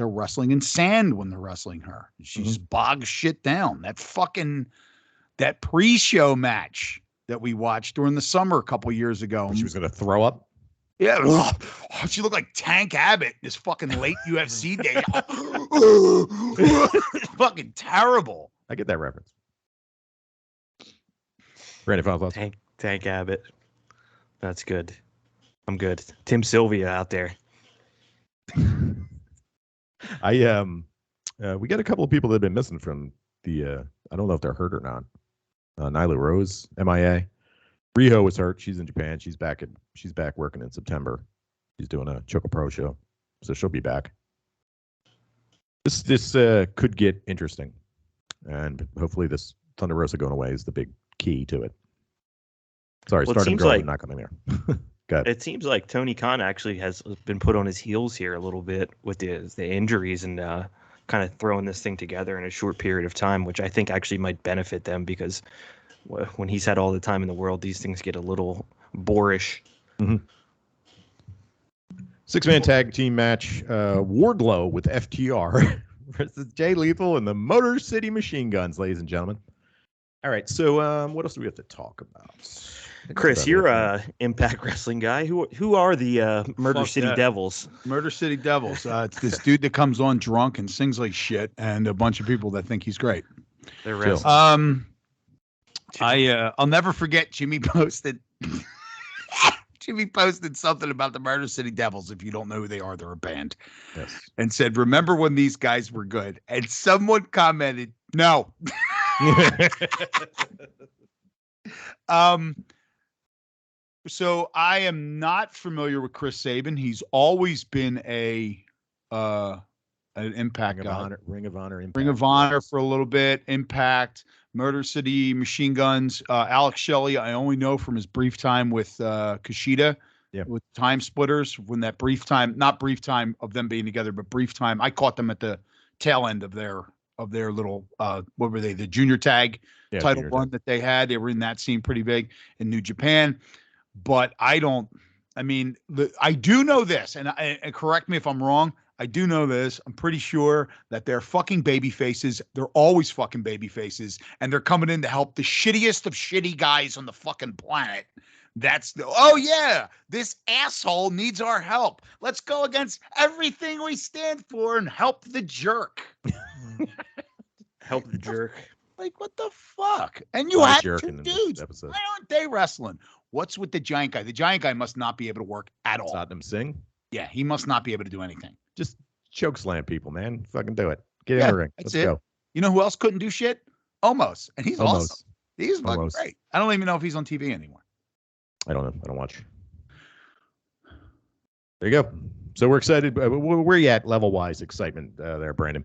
wrestling in sand when they're wrestling her. She just bogs shit down. That pre-show match that we watched during the summer a couple years ago. She was going to throw up. Yeah, she looked like Tank Abbott this fucking late UFC day. Fucking terrible. I get that reference. Brandon, final thoughts? Tank Abbott. That's good. I'm good. Tim Sylvia out there. We got a couple of people that have been missing from the I don't know if they're hurt or not. Nyla Rose, MIA. Riho was hurt. She's in Japan. She's back working in September. She's doing a Choco Pro show, so she'll be back. This could get interesting, and hopefully this Thunder Rosa going away is the big key to it. Sorry, Well, it Stardom seems Girl like- not coming there. Go ahead. It seems like Tony Khan actually has been put on his heels here a little bit with the injuries and kind of throwing this thing together in a short period of time, which I think actually might benefit them because when he's had all the time in the world, these things get a little boorish. Mm-hmm. 6-man tag team match. Wardlow with FTR versus Jay Lethal and the Motor City Machine Guns, ladies and gentlemen. All right, so what else do we have to talk about? Chris, you're a Impact Wrestling guy. Who are the Murder Fuck City that. Devils? Murder City Devils. It's this dude that comes on drunk and sings like shit, and a bunch of people that think he's great. They're Chill. wrestling. I'll never forget Jimmy posted. Jimmy posted something about the Murder City Devils. If you don't know who they are, they're a band. Yes. And said, "Remember when these guys were good?" And someone commented, "No." So I am not familiar with Chris Sabin. He's always been an Impact Ring of guy. Honor, Ring of Honor, Impact. Ring of Honor for a little bit, Impact, Murder City Machine Guns. Alex Shelley, I only know from his brief time with Kushida, with Time Splitters. When that brief time, not brief time of them being together, but brief time, I caught them at the tail end of their little what were they? The junior tag title junior run tag. that they had. They were in that scene pretty big in New Japan. But I do know this, and correct me if I'm wrong. I do know this. I'm pretty sure that they're fucking baby faces. They're always fucking baby faces, and they're coming in to help the shittiest of shitty guys on the fucking planet. This asshole needs our help. Let's go against everything we stand for and help the jerk. Help the jerk. Like, what the fuck? And you Lot of had jerking two in this dudes. episode. Why aren't they wrestling? What's with the giant guy? The giant guy must not be able to work at all. Satnam Singh. Yeah, he must not be able to do anything. Just choke slam people, man. Fucking do it. Get in Yeah, the ring. that's Let's it. go. You know who else couldn't do shit? Omos. And he's Almost. awesome. He's fucking Almost. great. I don't even know if he's on TV anymore. I don't know. I don't watch. There you go. So we're excited. Where you at level wise excitement there, Brandon?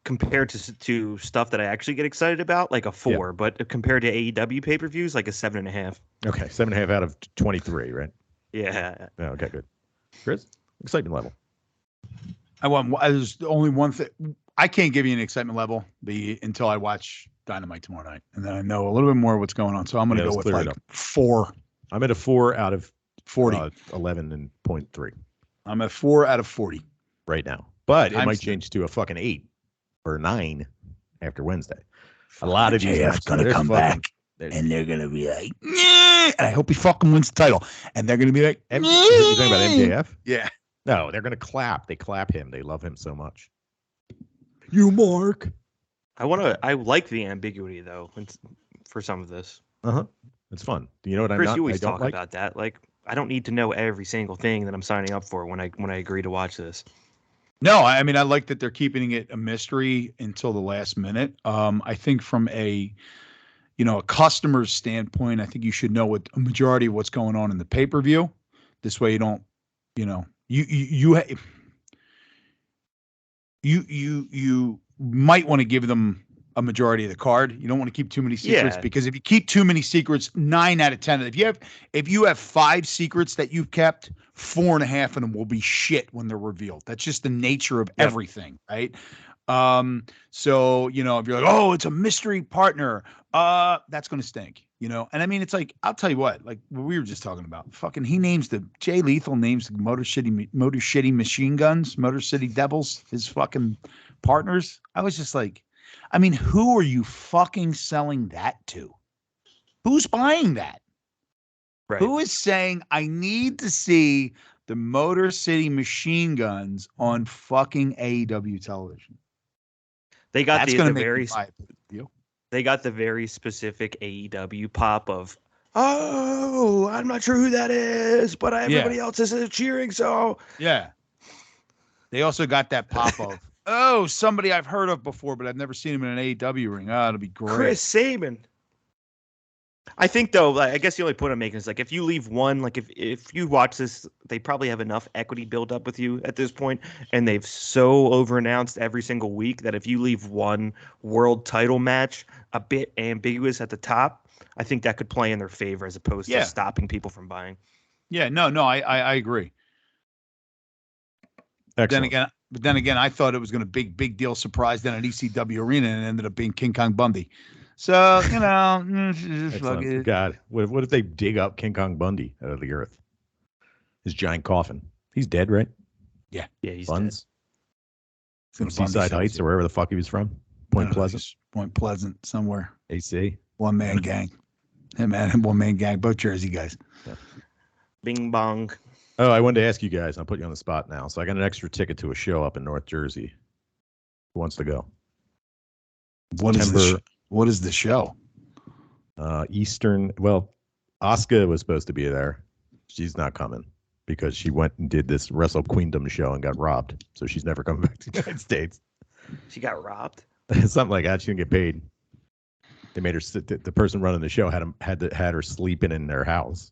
Compared to stuff that I actually get excited about, like a 4, but compared to AEW pay-per-views, like a 7.5. Okay, 7.5 out of 23, right? Yeah. Oh, okay, good. Chris, excitement level. There's only one thing. I can't give you an excitement level until I watch Dynamite tomorrow night, and then I know a little bit more of what's going on. So I'm going to go with like 4. I'm at a 4 out of 40. 11 and 0.3 I'm at 4 out of 40 right now, but it I'm might still- change to a fucking 8 or 9 after Wednesday. A lot of these JF's matches, gonna they're come fucking- back, they're- and they're gonna be like, "Nyeh," and I hope he fucking wins the title. And they're gonna be like, You talking about MJF? Yeah. No, they're gonna clap. They clap him. They love him so much. You Mark. I like the ambiguity though for some of this. It's fun. You know what Chris, I you always don't talk like? about that. Like, I don't need to know every single thing that I'm signing up for when I agree to watch this. No, I mean, I like that they're keeping it a mystery until the last minute. I think from a customer's standpoint, I think you should know what a majority of what's going on in the pay-per-view. This way you don't, you might want to give them a majority of the card. You don't want to keep too many secrets because if you keep too many secrets, 9 out of 10, if you have 5 secrets that you've kept, 4.5 of them will be shit when they're revealed. That's just the nature of everything, right? So, if you're like, oh, it's a mystery partner, that's going to stink, and I mean, it's like, I'll tell you what, like what we were just talking about, fucking, Jay Lethal names the Motor City Machine Guns, Motor City Devils, his fucking partners. I was just like, I mean, who are you fucking selling that to? Who's buying that? Right. Who is saying, I need to see the Motor City Machine Guns on fucking AEW television? They got That's going to make me buy it. They got the very specific AEW pop of, oh, I'm not sure who that is, but everybody else is cheering, so. Yeah. They also got that pop of, oh, somebody I've heard of before, but I've never seen him in an AEW ring. Oh, it'll be great. Chris Sabin. I think, though, like, I guess the only point I'm making is, like, if you leave one, like, if you watch this, they probably have enough equity built up with you at this point, and they've so over-announced every single week that if you leave one world title match a bit ambiguous at the top, I think that could play in their favor as opposed to stopping people from buying. Yeah, no, I agree. Excellent. But then again, I thought it was going to big deal surprise down at ECW Arena, and it ended up being King Kong Bundy. So, God, what if they dig up King Kong Bundy out of the earth? His giant coffin. He's dead, right? Yeah, he's Buns. dead. From Seaside Heights or wherever the fuck he was from. Point Pleasant. Point Pleasant, somewhere. AC. One man gang. Hey, man, one man gang. Both Jersey guys. Yeah. Bing bong. Oh, I wanted to ask you guys. I'll put you on the spot now. So I got an extra ticket to a show up in North Jersey. Who wants to go? What is the show? Eastern. Well, Asuka was supposed to be there. She's not coming because she went and did this Wrestle Queendom show and got robbed. So she's never coming back to the United States. She got robbed? Something like that. She didn't get paid. They made her sit. The person running the show had her sleeping in their house.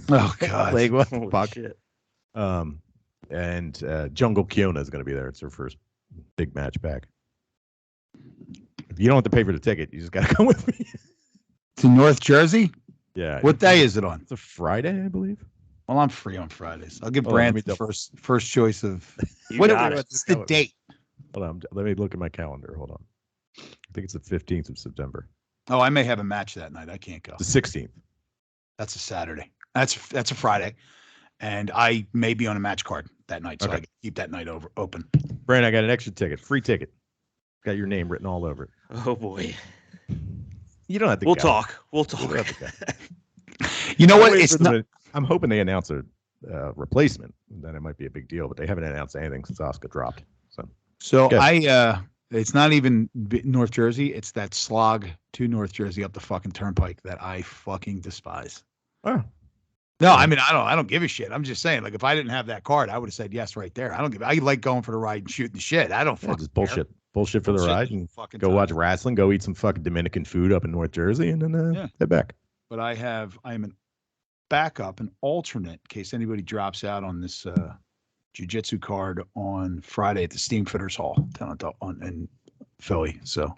Oh God! Like what the fuck? Shit. And Jungle Kiona is going to be there. It's her first big match back. If you don't have to pay for the ticket, you just got to come with me. To North Jersey? Yeah. What day is it on? It's a Friday, I believe. Well, I'm free on Fridays. I'll give Brand the first choice of. What's the date? Hold on. Let me look at my calendar. Hold on. I think it's the 15th of September. Oh, I may have a match that night. I can't go. The 16th. That's a Saturday. That's a Friday, and I may be on a match card that night, so I can keep that night open. Brand, I got an extra ticket, free ticket. Got your name written all over it. Oh boy. You don't have to. We'll go. talk. We'll talk. You don't have to go. You know what? It's not. I'm hoping they announce a replacement. Then it might be a big deal, but they haven't announced anything since Asuka dropped. So it's not even North Jersey. It's that slog to North Jersey up the fucking turnpike that I fucking despise. Oh. No, I mean, I don't give a shit. I'm just saying, like, if I didn't have that card, I would have said yes right there. I like going for the ride and shooting the shit. I don't fucking just bullshit. Bullshit for the ride and go watch wrestling, go eat some fucking Dominican food up in North Jersey, and then head back. But I am an backup, an alternate, in case anybody drops out on this jiu-jitsu card on Friday at the Steamfitters Hall down in Philly. So,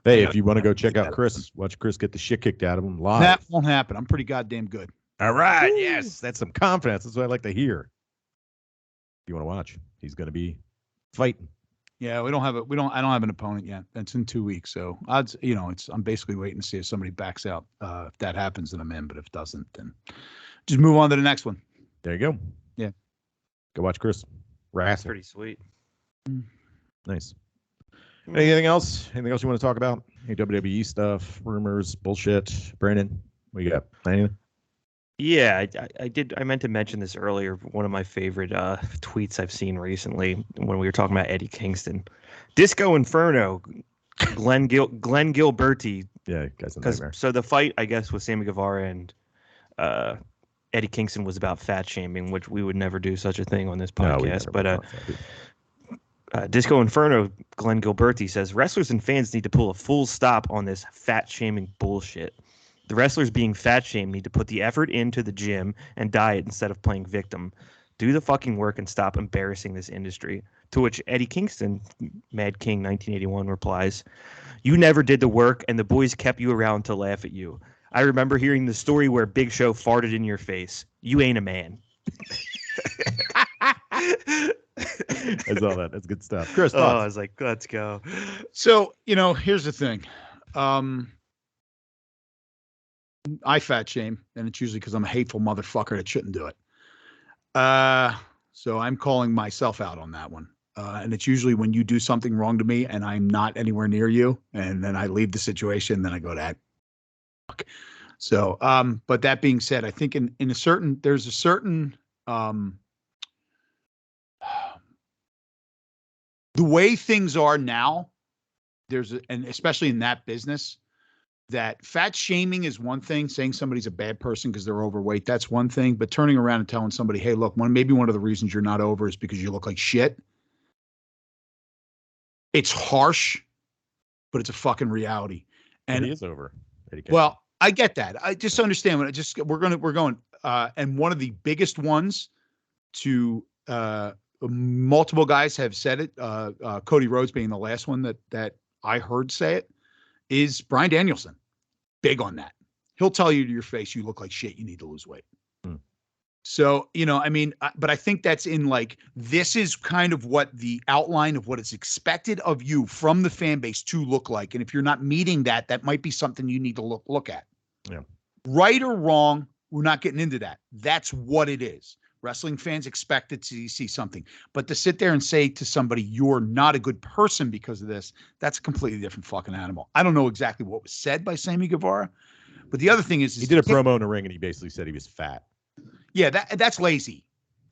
hey, if you want to go check out Chris, watch Chris get the shit kicked out of him live. That won't happen. I'm pretty goddamn good. All right. Woo. Yes. That's some confidence. That's what I like to hear. You want to watch? He's going to be fighting. Yeah, I don't have an opponent yet. That's in 2 weeks. So odds, I'm basically waiting to see if somebody backs out. If that happens, then I'm in. But if it doesn't, then just move on to the next one. There you go. Yeah. Go watch Chris. Wrestle. Pretty sweet. Nice. Anything else? Anything else you want to talk about? Any WWE stuff, rumors, bullshit? Brandon, what you got? Anything? Yeah, I did. I meant to mention this earlier. One of my favorite tweets I've seen recently when we were talking about Eddie Kingston, Disco Inferno, Glenn Gilberti. Yeah, guy's a nightmare. So the fight, I guess, with Sammy Guevara and Eddie Kingston was about fat shaming, which we would never do such a thing on this podcast. Disco Inferno, Glenn Gilberti says, wrestlers and fans need to pull a full stop on this fat shaming bullshit. The wrestlers being fat shamed need to put the effort into the gym and diet instead of playing victim. Do the fucking work and stop embarrassing this industry. To which Eddie Kingston, Mad King 1981, replies, you never did the work and the boys kept you around to laugh at you. I remember hearing the story where Big Show farted in your face. You ain't a man. I saw that. That's good stuff. Chris, I thoughts? was like, let's go. So, here's the thing. I fat shame, and it's usually because I'm a hateful motherfucker that shouldn't do it. So I'm calling myself out on that one. And it's usually when you do something wrong to me and I'm not anywhere near you, and then I leave the situation, then I go to fuck. So, but that being said, I think there's a certain, the way things are now, and especially in that business, that fat shaming is one thing. Saying somebody's a bad person because they're overweight, that's one thing. But turning around and telling somebody, hey, look, maybe one of the reasons you're not over is because you look like shit. It's harsh, but it's a fucking reality. And he is over. Well, I get that. I just understand we're going. And one of the biggest ones to multiple guys have said it. Cody Rhodes being the last one that I heard say it, is Bryan Danielson. Big on that. He'll tell you to your face, you look like shit. You need to lose weight. So, but I think that's in this is kind of what the outline of what is expected of you from the fan base to look like. And if you're not meeting that might be something you need to look at. Yeah. Right or wrong, we're not getting into that. That's what it is. Wrestling fans expect to see something. But to sit there and say to somebody, you're not a good person because of this, that's a completely different fucking animal. I don't know exactly what was said by Sammy Guevara. But the other thing is he did a promo in the ring and he basically said he was fat. Yeah, that's lazy.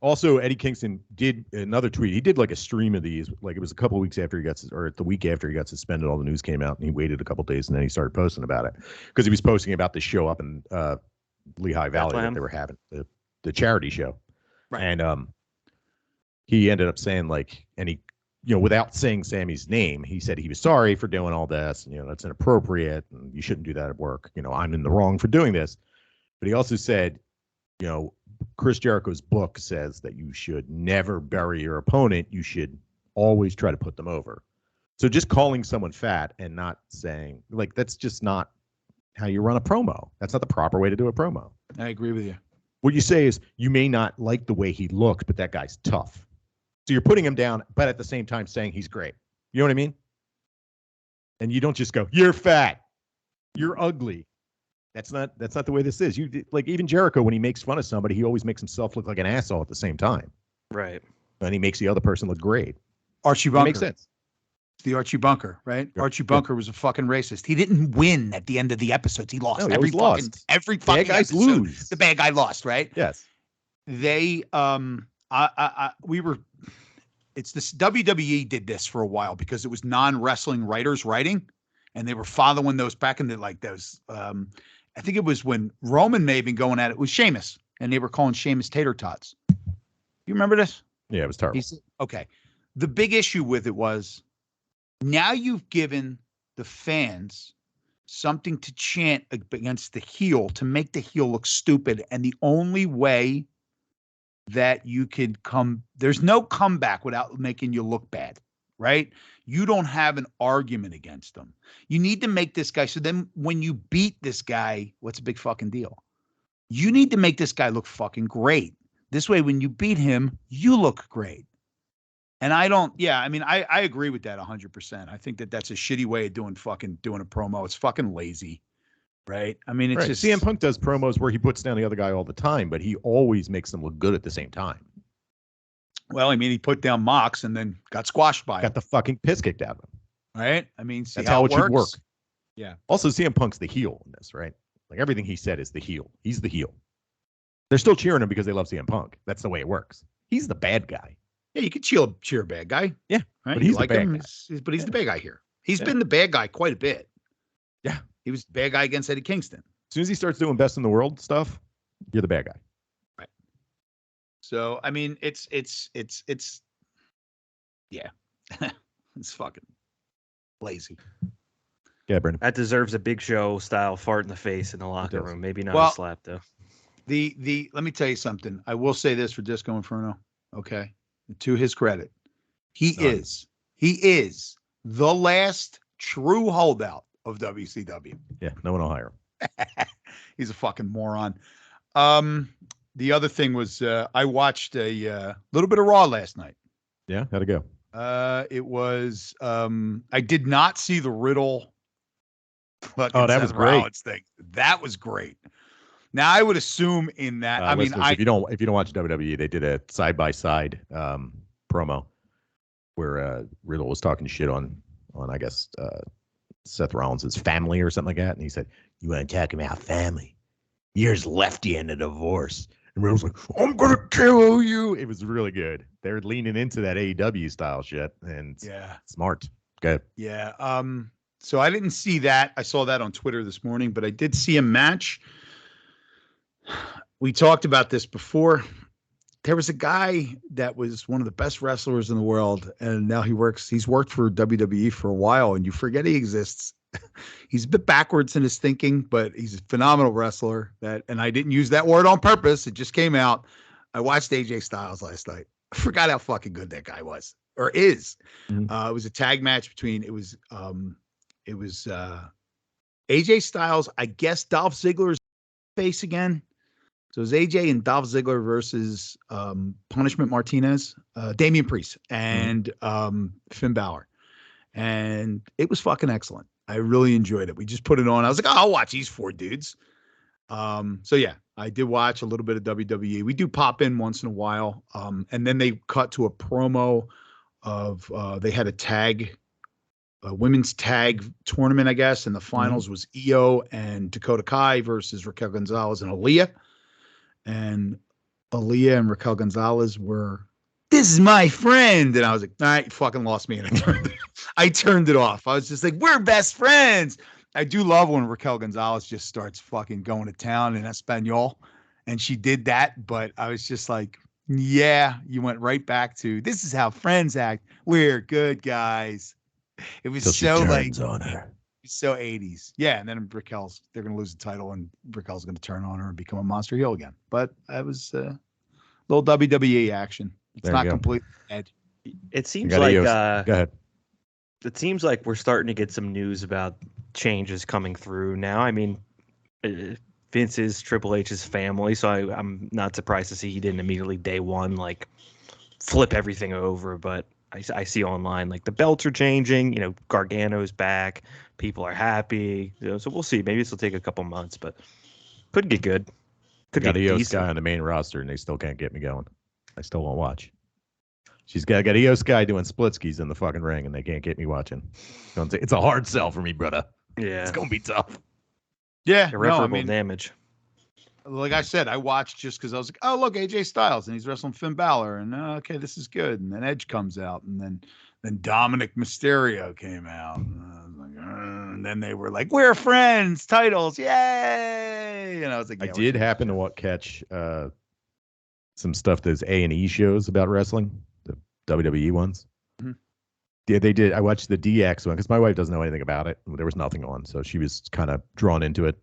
Also, Eddie Kingston did another tweet. He did like a stream of these. Like it was a couple of weeks after the week after he got suspended, all the news came out and he waited a couple of days and then he started posting about it because he was posting about the show up in Lehigh Valley that they were having, the charity show. Right. And he ended up saying and he, without saying Sammy's name, he said he was sorry for doing all this. And, that's inappropriate and you shouldn't do that at work. I'm in the wrong for doing this. But he also said, Chris Jericho's book says that you should never bury your opponent. You should always try to put them over. So just calling someone fat and not saying that's just not how you run a promo. That's not the proper way to do a promo. I agree with you. What you say is you may not like the way he looks, but that guy's tough. So you're putting him down, but at the same time saying he's great. You know what I mean? And you don't just go, you're fat, you're ugly. That's not the way this is. Even Jericho, when he makes fun of somebody, he always makes himself look like an asshole at the same time. Right. And he makes the other person look great. Archie Bunker. That makes sense. The Archie Bunker, right? Yeah. Archie Bunker was a fucking racist. He didn't win at the end of the episodes. He lost. No, every fucking bad guys episode, lose. The bad guy lost, right? Yes. They it's this WWE did this for a while because it was non-wrestling writers writing, and they were following those back in the those I think it was when Roman may have been going at it with Sheamus, and they were calling Sheamus tater tots. You remember this? Yeah, it was terrible. Okay. The big issue with it was now you've given the fans something to chant against the heel to make the heel look stupid. And the only way that you could there's no comeback without making you look bad, right? You don't have an argument against them. You need to make this guy. So then when you beat this guy, what's a big fucking deal? You need to make this guy look fucking great. This way, when you beat him, you look great. And I agree with that 100%. I think that's a shitty way of doing a promo. It's fucking lazy, right? I mean, it's just CM Punk does promos where he puts down the other guy all the time, but he always makes them look good at the same time. Well, I mean, he put down Mox and then got squashed by him. Got the fucking piss kicked out of him. Right? I mean, that's how it should work. Yeah. Also, CM Punk's the heel in this, right? Everything he said is the heel. He's the heel. They're still cheering him because they love CM Punk. That's the way it works. He's the bad guy. Yeah, you could cheer a bad guy. Yeah, right? But he's the bad guy. But he's the bad guy here. He's been the bad guy quite a bit. Yeah. He was the bad guy against Eddie Kingston. As soon as he starts doing best in the world stuff, you're the bad guy. Right. So, I mean, it's yeah. It's fucking lazy. Yeah, Brandon. That deserves a Big Show style fart in the face in the locker does. room. Maybe not Well, a slap though. Let me tell you something. I will say this for Disco Inferno. Okay. To his credit, he is the last true holdout of WCW. Yeah, no one will hire him. He's a fucking moron. The other thing was I watched a little bit of Raw last night. Yeah, how'd it go? It was I did not see the Riddle fucking that was Seth great. Rollins thing. That was great. Now I would assume in that Listeners, if you don't watch WWE, they did a side by side promo where Riddle was talking shit on I guess Seth Rollins' family or something like that, and he said, "You want to talk about family? Years left you in a divorce." And Riddle's like, "I'm gonna kill you." It was really good. They're leaning into that AEW style shit, and smart. Good. Yeah. So I didn't see that. I saw that on Twitter this morning, but I did see a match. We talked about this before. There was a guy that was one of the best wrestlers in the world, and now he's worked for WWE for a while, and you forget he exists. He's a bit backwards in his thinking, but he's a phenomenal wrestler. And I didn't use that word on purpose. It just came out. I watched AJ Styles last night. I forgot how fucking good that guy was or is. Mhm. It was a tag match between AJ Styles, I guess Dolph Ziggler's face again. So it was AJ and Dolph Ziggler versus Punishment Martinez, Damian Priest, and Finn Balor. And it was fucking excellent. I really enjoyed it. We just put it on. I was like, oh, I'll watch these four dudes. So yeah, I did watch a little bit of WWE. We do pop in once in a while. And then they cut to a promo of they had a women's tag tournament, I guess, and the finals was Io and Dakota Kai versus Raquel Gonzalez and Aaliyah. And Aaliyah and Raquel Gonzalez were, "This is my friend," and I was like, "All right, you fucking lost me," and I turned it off. I was just like, "We're best friends." I do love when Raquel Gonzalez just starts fucking going to town in Espanol, and she did that, but I was just like, yeah, you went right back to, this is how friends act. We're good guys. It was so like on her. so 80s. Yeah, and then they're going to lose the title, and Raquel's going to turn on her and become a monster heel again. But I was little WWE action. It's not complete. It seems Go like ahead. it seems like we're starting to get some news about changes coming through now. I mean, Vince is Triple H's family, so I'm not surprised to see he didn't immediately day one like flip everything over. But I see online like the belts are changing. You know, Gargano's back. People are happy. You know, so we'll see. Maybe this will take a couple months, but could get good. Could Got get Io decent. Sky on the main roster, and they still can't get me going. I still won't watch. She's got Io Sky doing split skis in the fucking ring, and they can't get me watching. It's a hard sell for me, brother. Yeah, It's gonna be tough. Yeah, irreparable damage. Like I said, I watched just because I was like, oh, look, AJ Styles, and he's wrestling Finn Balor, and okay, this is good. And then Edge comes out, and then Dominic Mysterio came out. And I was like, and then they were like, we're friends, titles, yay! And I was like, I did happen to catch some stuff, those A&E shows about wrestling, the WWE ones. Mhm. Yeah, they did. I watched the DX one because my wife doesn't know anything about it. There was nothing on, so she was kind of drawn into it.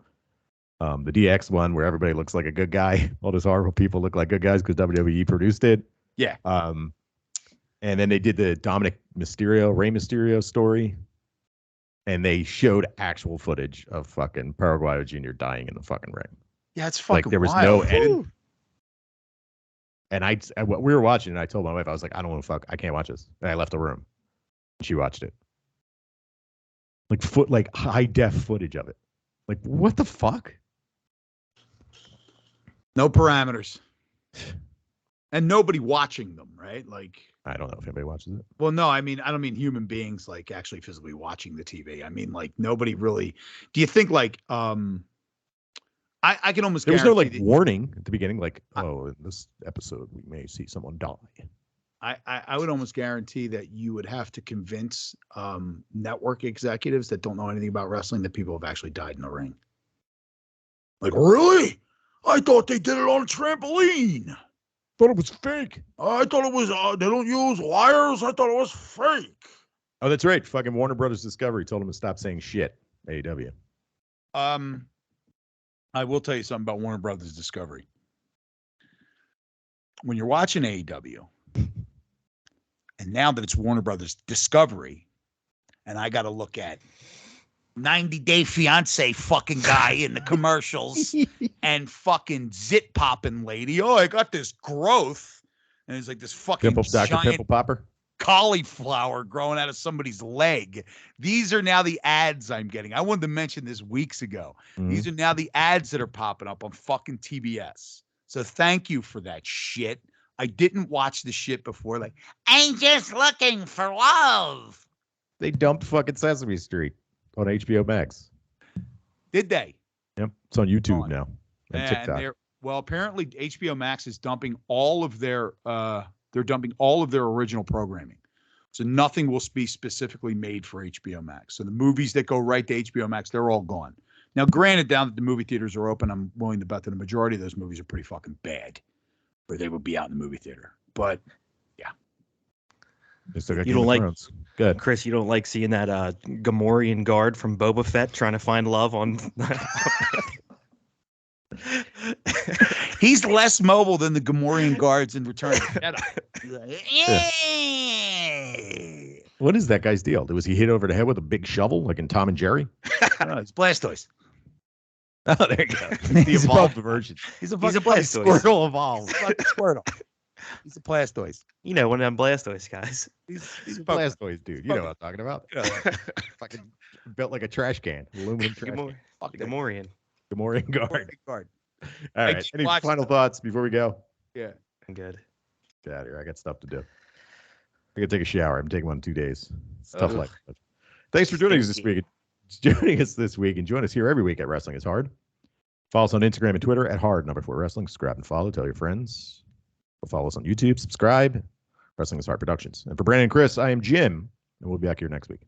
The DX one where everybody looks like a good guy. All those horrible people look like good guys because WWE produced it. Yeah. And then they did the Dominic Mysterio, Rey Mysterio story. And they showed actual footage of fucking Paraguayo Jr. dying in the fucking ring. Yeah, it's fucking like there was wild. no edit. And we were watching, and I told my wife, I was like, I don't want to fuck. I can't watch this. And I left the room. And she watched it. Like high def footage of it. Like, what the fuck? No parameters. And nobody watching them, right? Like, I don't know if anybody watches it. well, no, I mean, I don't mean human beings like actually physically watching the TV. I mean, like nobody really. Do you think like I can almost There was no guarantee like warning at the beginning, like, oh, in this episode we may see someone die. I would almost guarantee that you would have to convince network executives that don't know anything about wrestling that people have actually died in the ring. Like, really? I thought they did it on a trampoline. thought it was fake. I thought it was, they don't use wires. I thought it was fake. Oh, that's right. Fucking Warner Brothers Discovery told him to stop saying shit. AEW. I will tell you something about Warner Brothers Discovery. When you're watching AEW, and now that it's Warner Brothers Discovery, and I got to look at 90 Day Fiance fucking guy in the commercials and fucking zit popping lady. Oh, I got this growth. And it's like this fucking Dr. giant Pimple Popper. cauliflower growing out of somebody's leg. These are now the ads I'm getting. I wanted to mention this weeks ago. These are now the ads that are popping up on fucking TBS. So thank you for that shit. I didn't watch the shit before. Like, I'm just looking for love. They dumped fucking Sesame Street on HBO Max. did they? Yep. It's on YouTube On. now. And And TikTok. well, apparently HBO Max is dumping all of their they're dumping all of their original programming. So nothing will be specifically made for HBO Max. So the movies that go right to HBO Max, they're all gone. Now, granted, now that the movie theaters are open, I'm willing to bet that the majority of those movies are pretty fucking bad, or they would be out in the movie theater. But They still got You Game don't of like- Thrones. Good. Chris, you don't like seeing that Gamorrean guard from Boba Fett trying to find love on. he's less mobile than the Gamorrean guards in Return of the Jedi. Yeah. What is that guy's deal? Was he hit over the head with a big shovel like in Tom and Jerry? No, it's Blastoise. Oh, there you go. The He's evolved version. He's a He's a fucking Blastoise. Squirtle evolved. fucking Squirtle. He's a Blastoise. You know, one of them Blastoise guys. He's a fucking- Blastoise, dude. You know what I'm talking about. Fucking built like a trash can. Aluminum trash can. Fuck that. Gamorrean. Gamorrean guard. Guard. All right. keep Any watching final thoughts before we go? Yeah. I'm good. Get out of here. I got stuff to do. I gotta take a shower. I'm taking one in 2 days. It's tough Ugh. life. Thanks for joining us this week. Joining us this week and join us here every week at Wrestling is Hard. Follow us on Instagram and Twitter at hard4wrestling. Subscribe and follow. Tell your friends. Follow us on YouTube. Subscribe. Wrestling is Hard Productions. And for Brandon and Chris, I am Jim, and we'll be back here next week.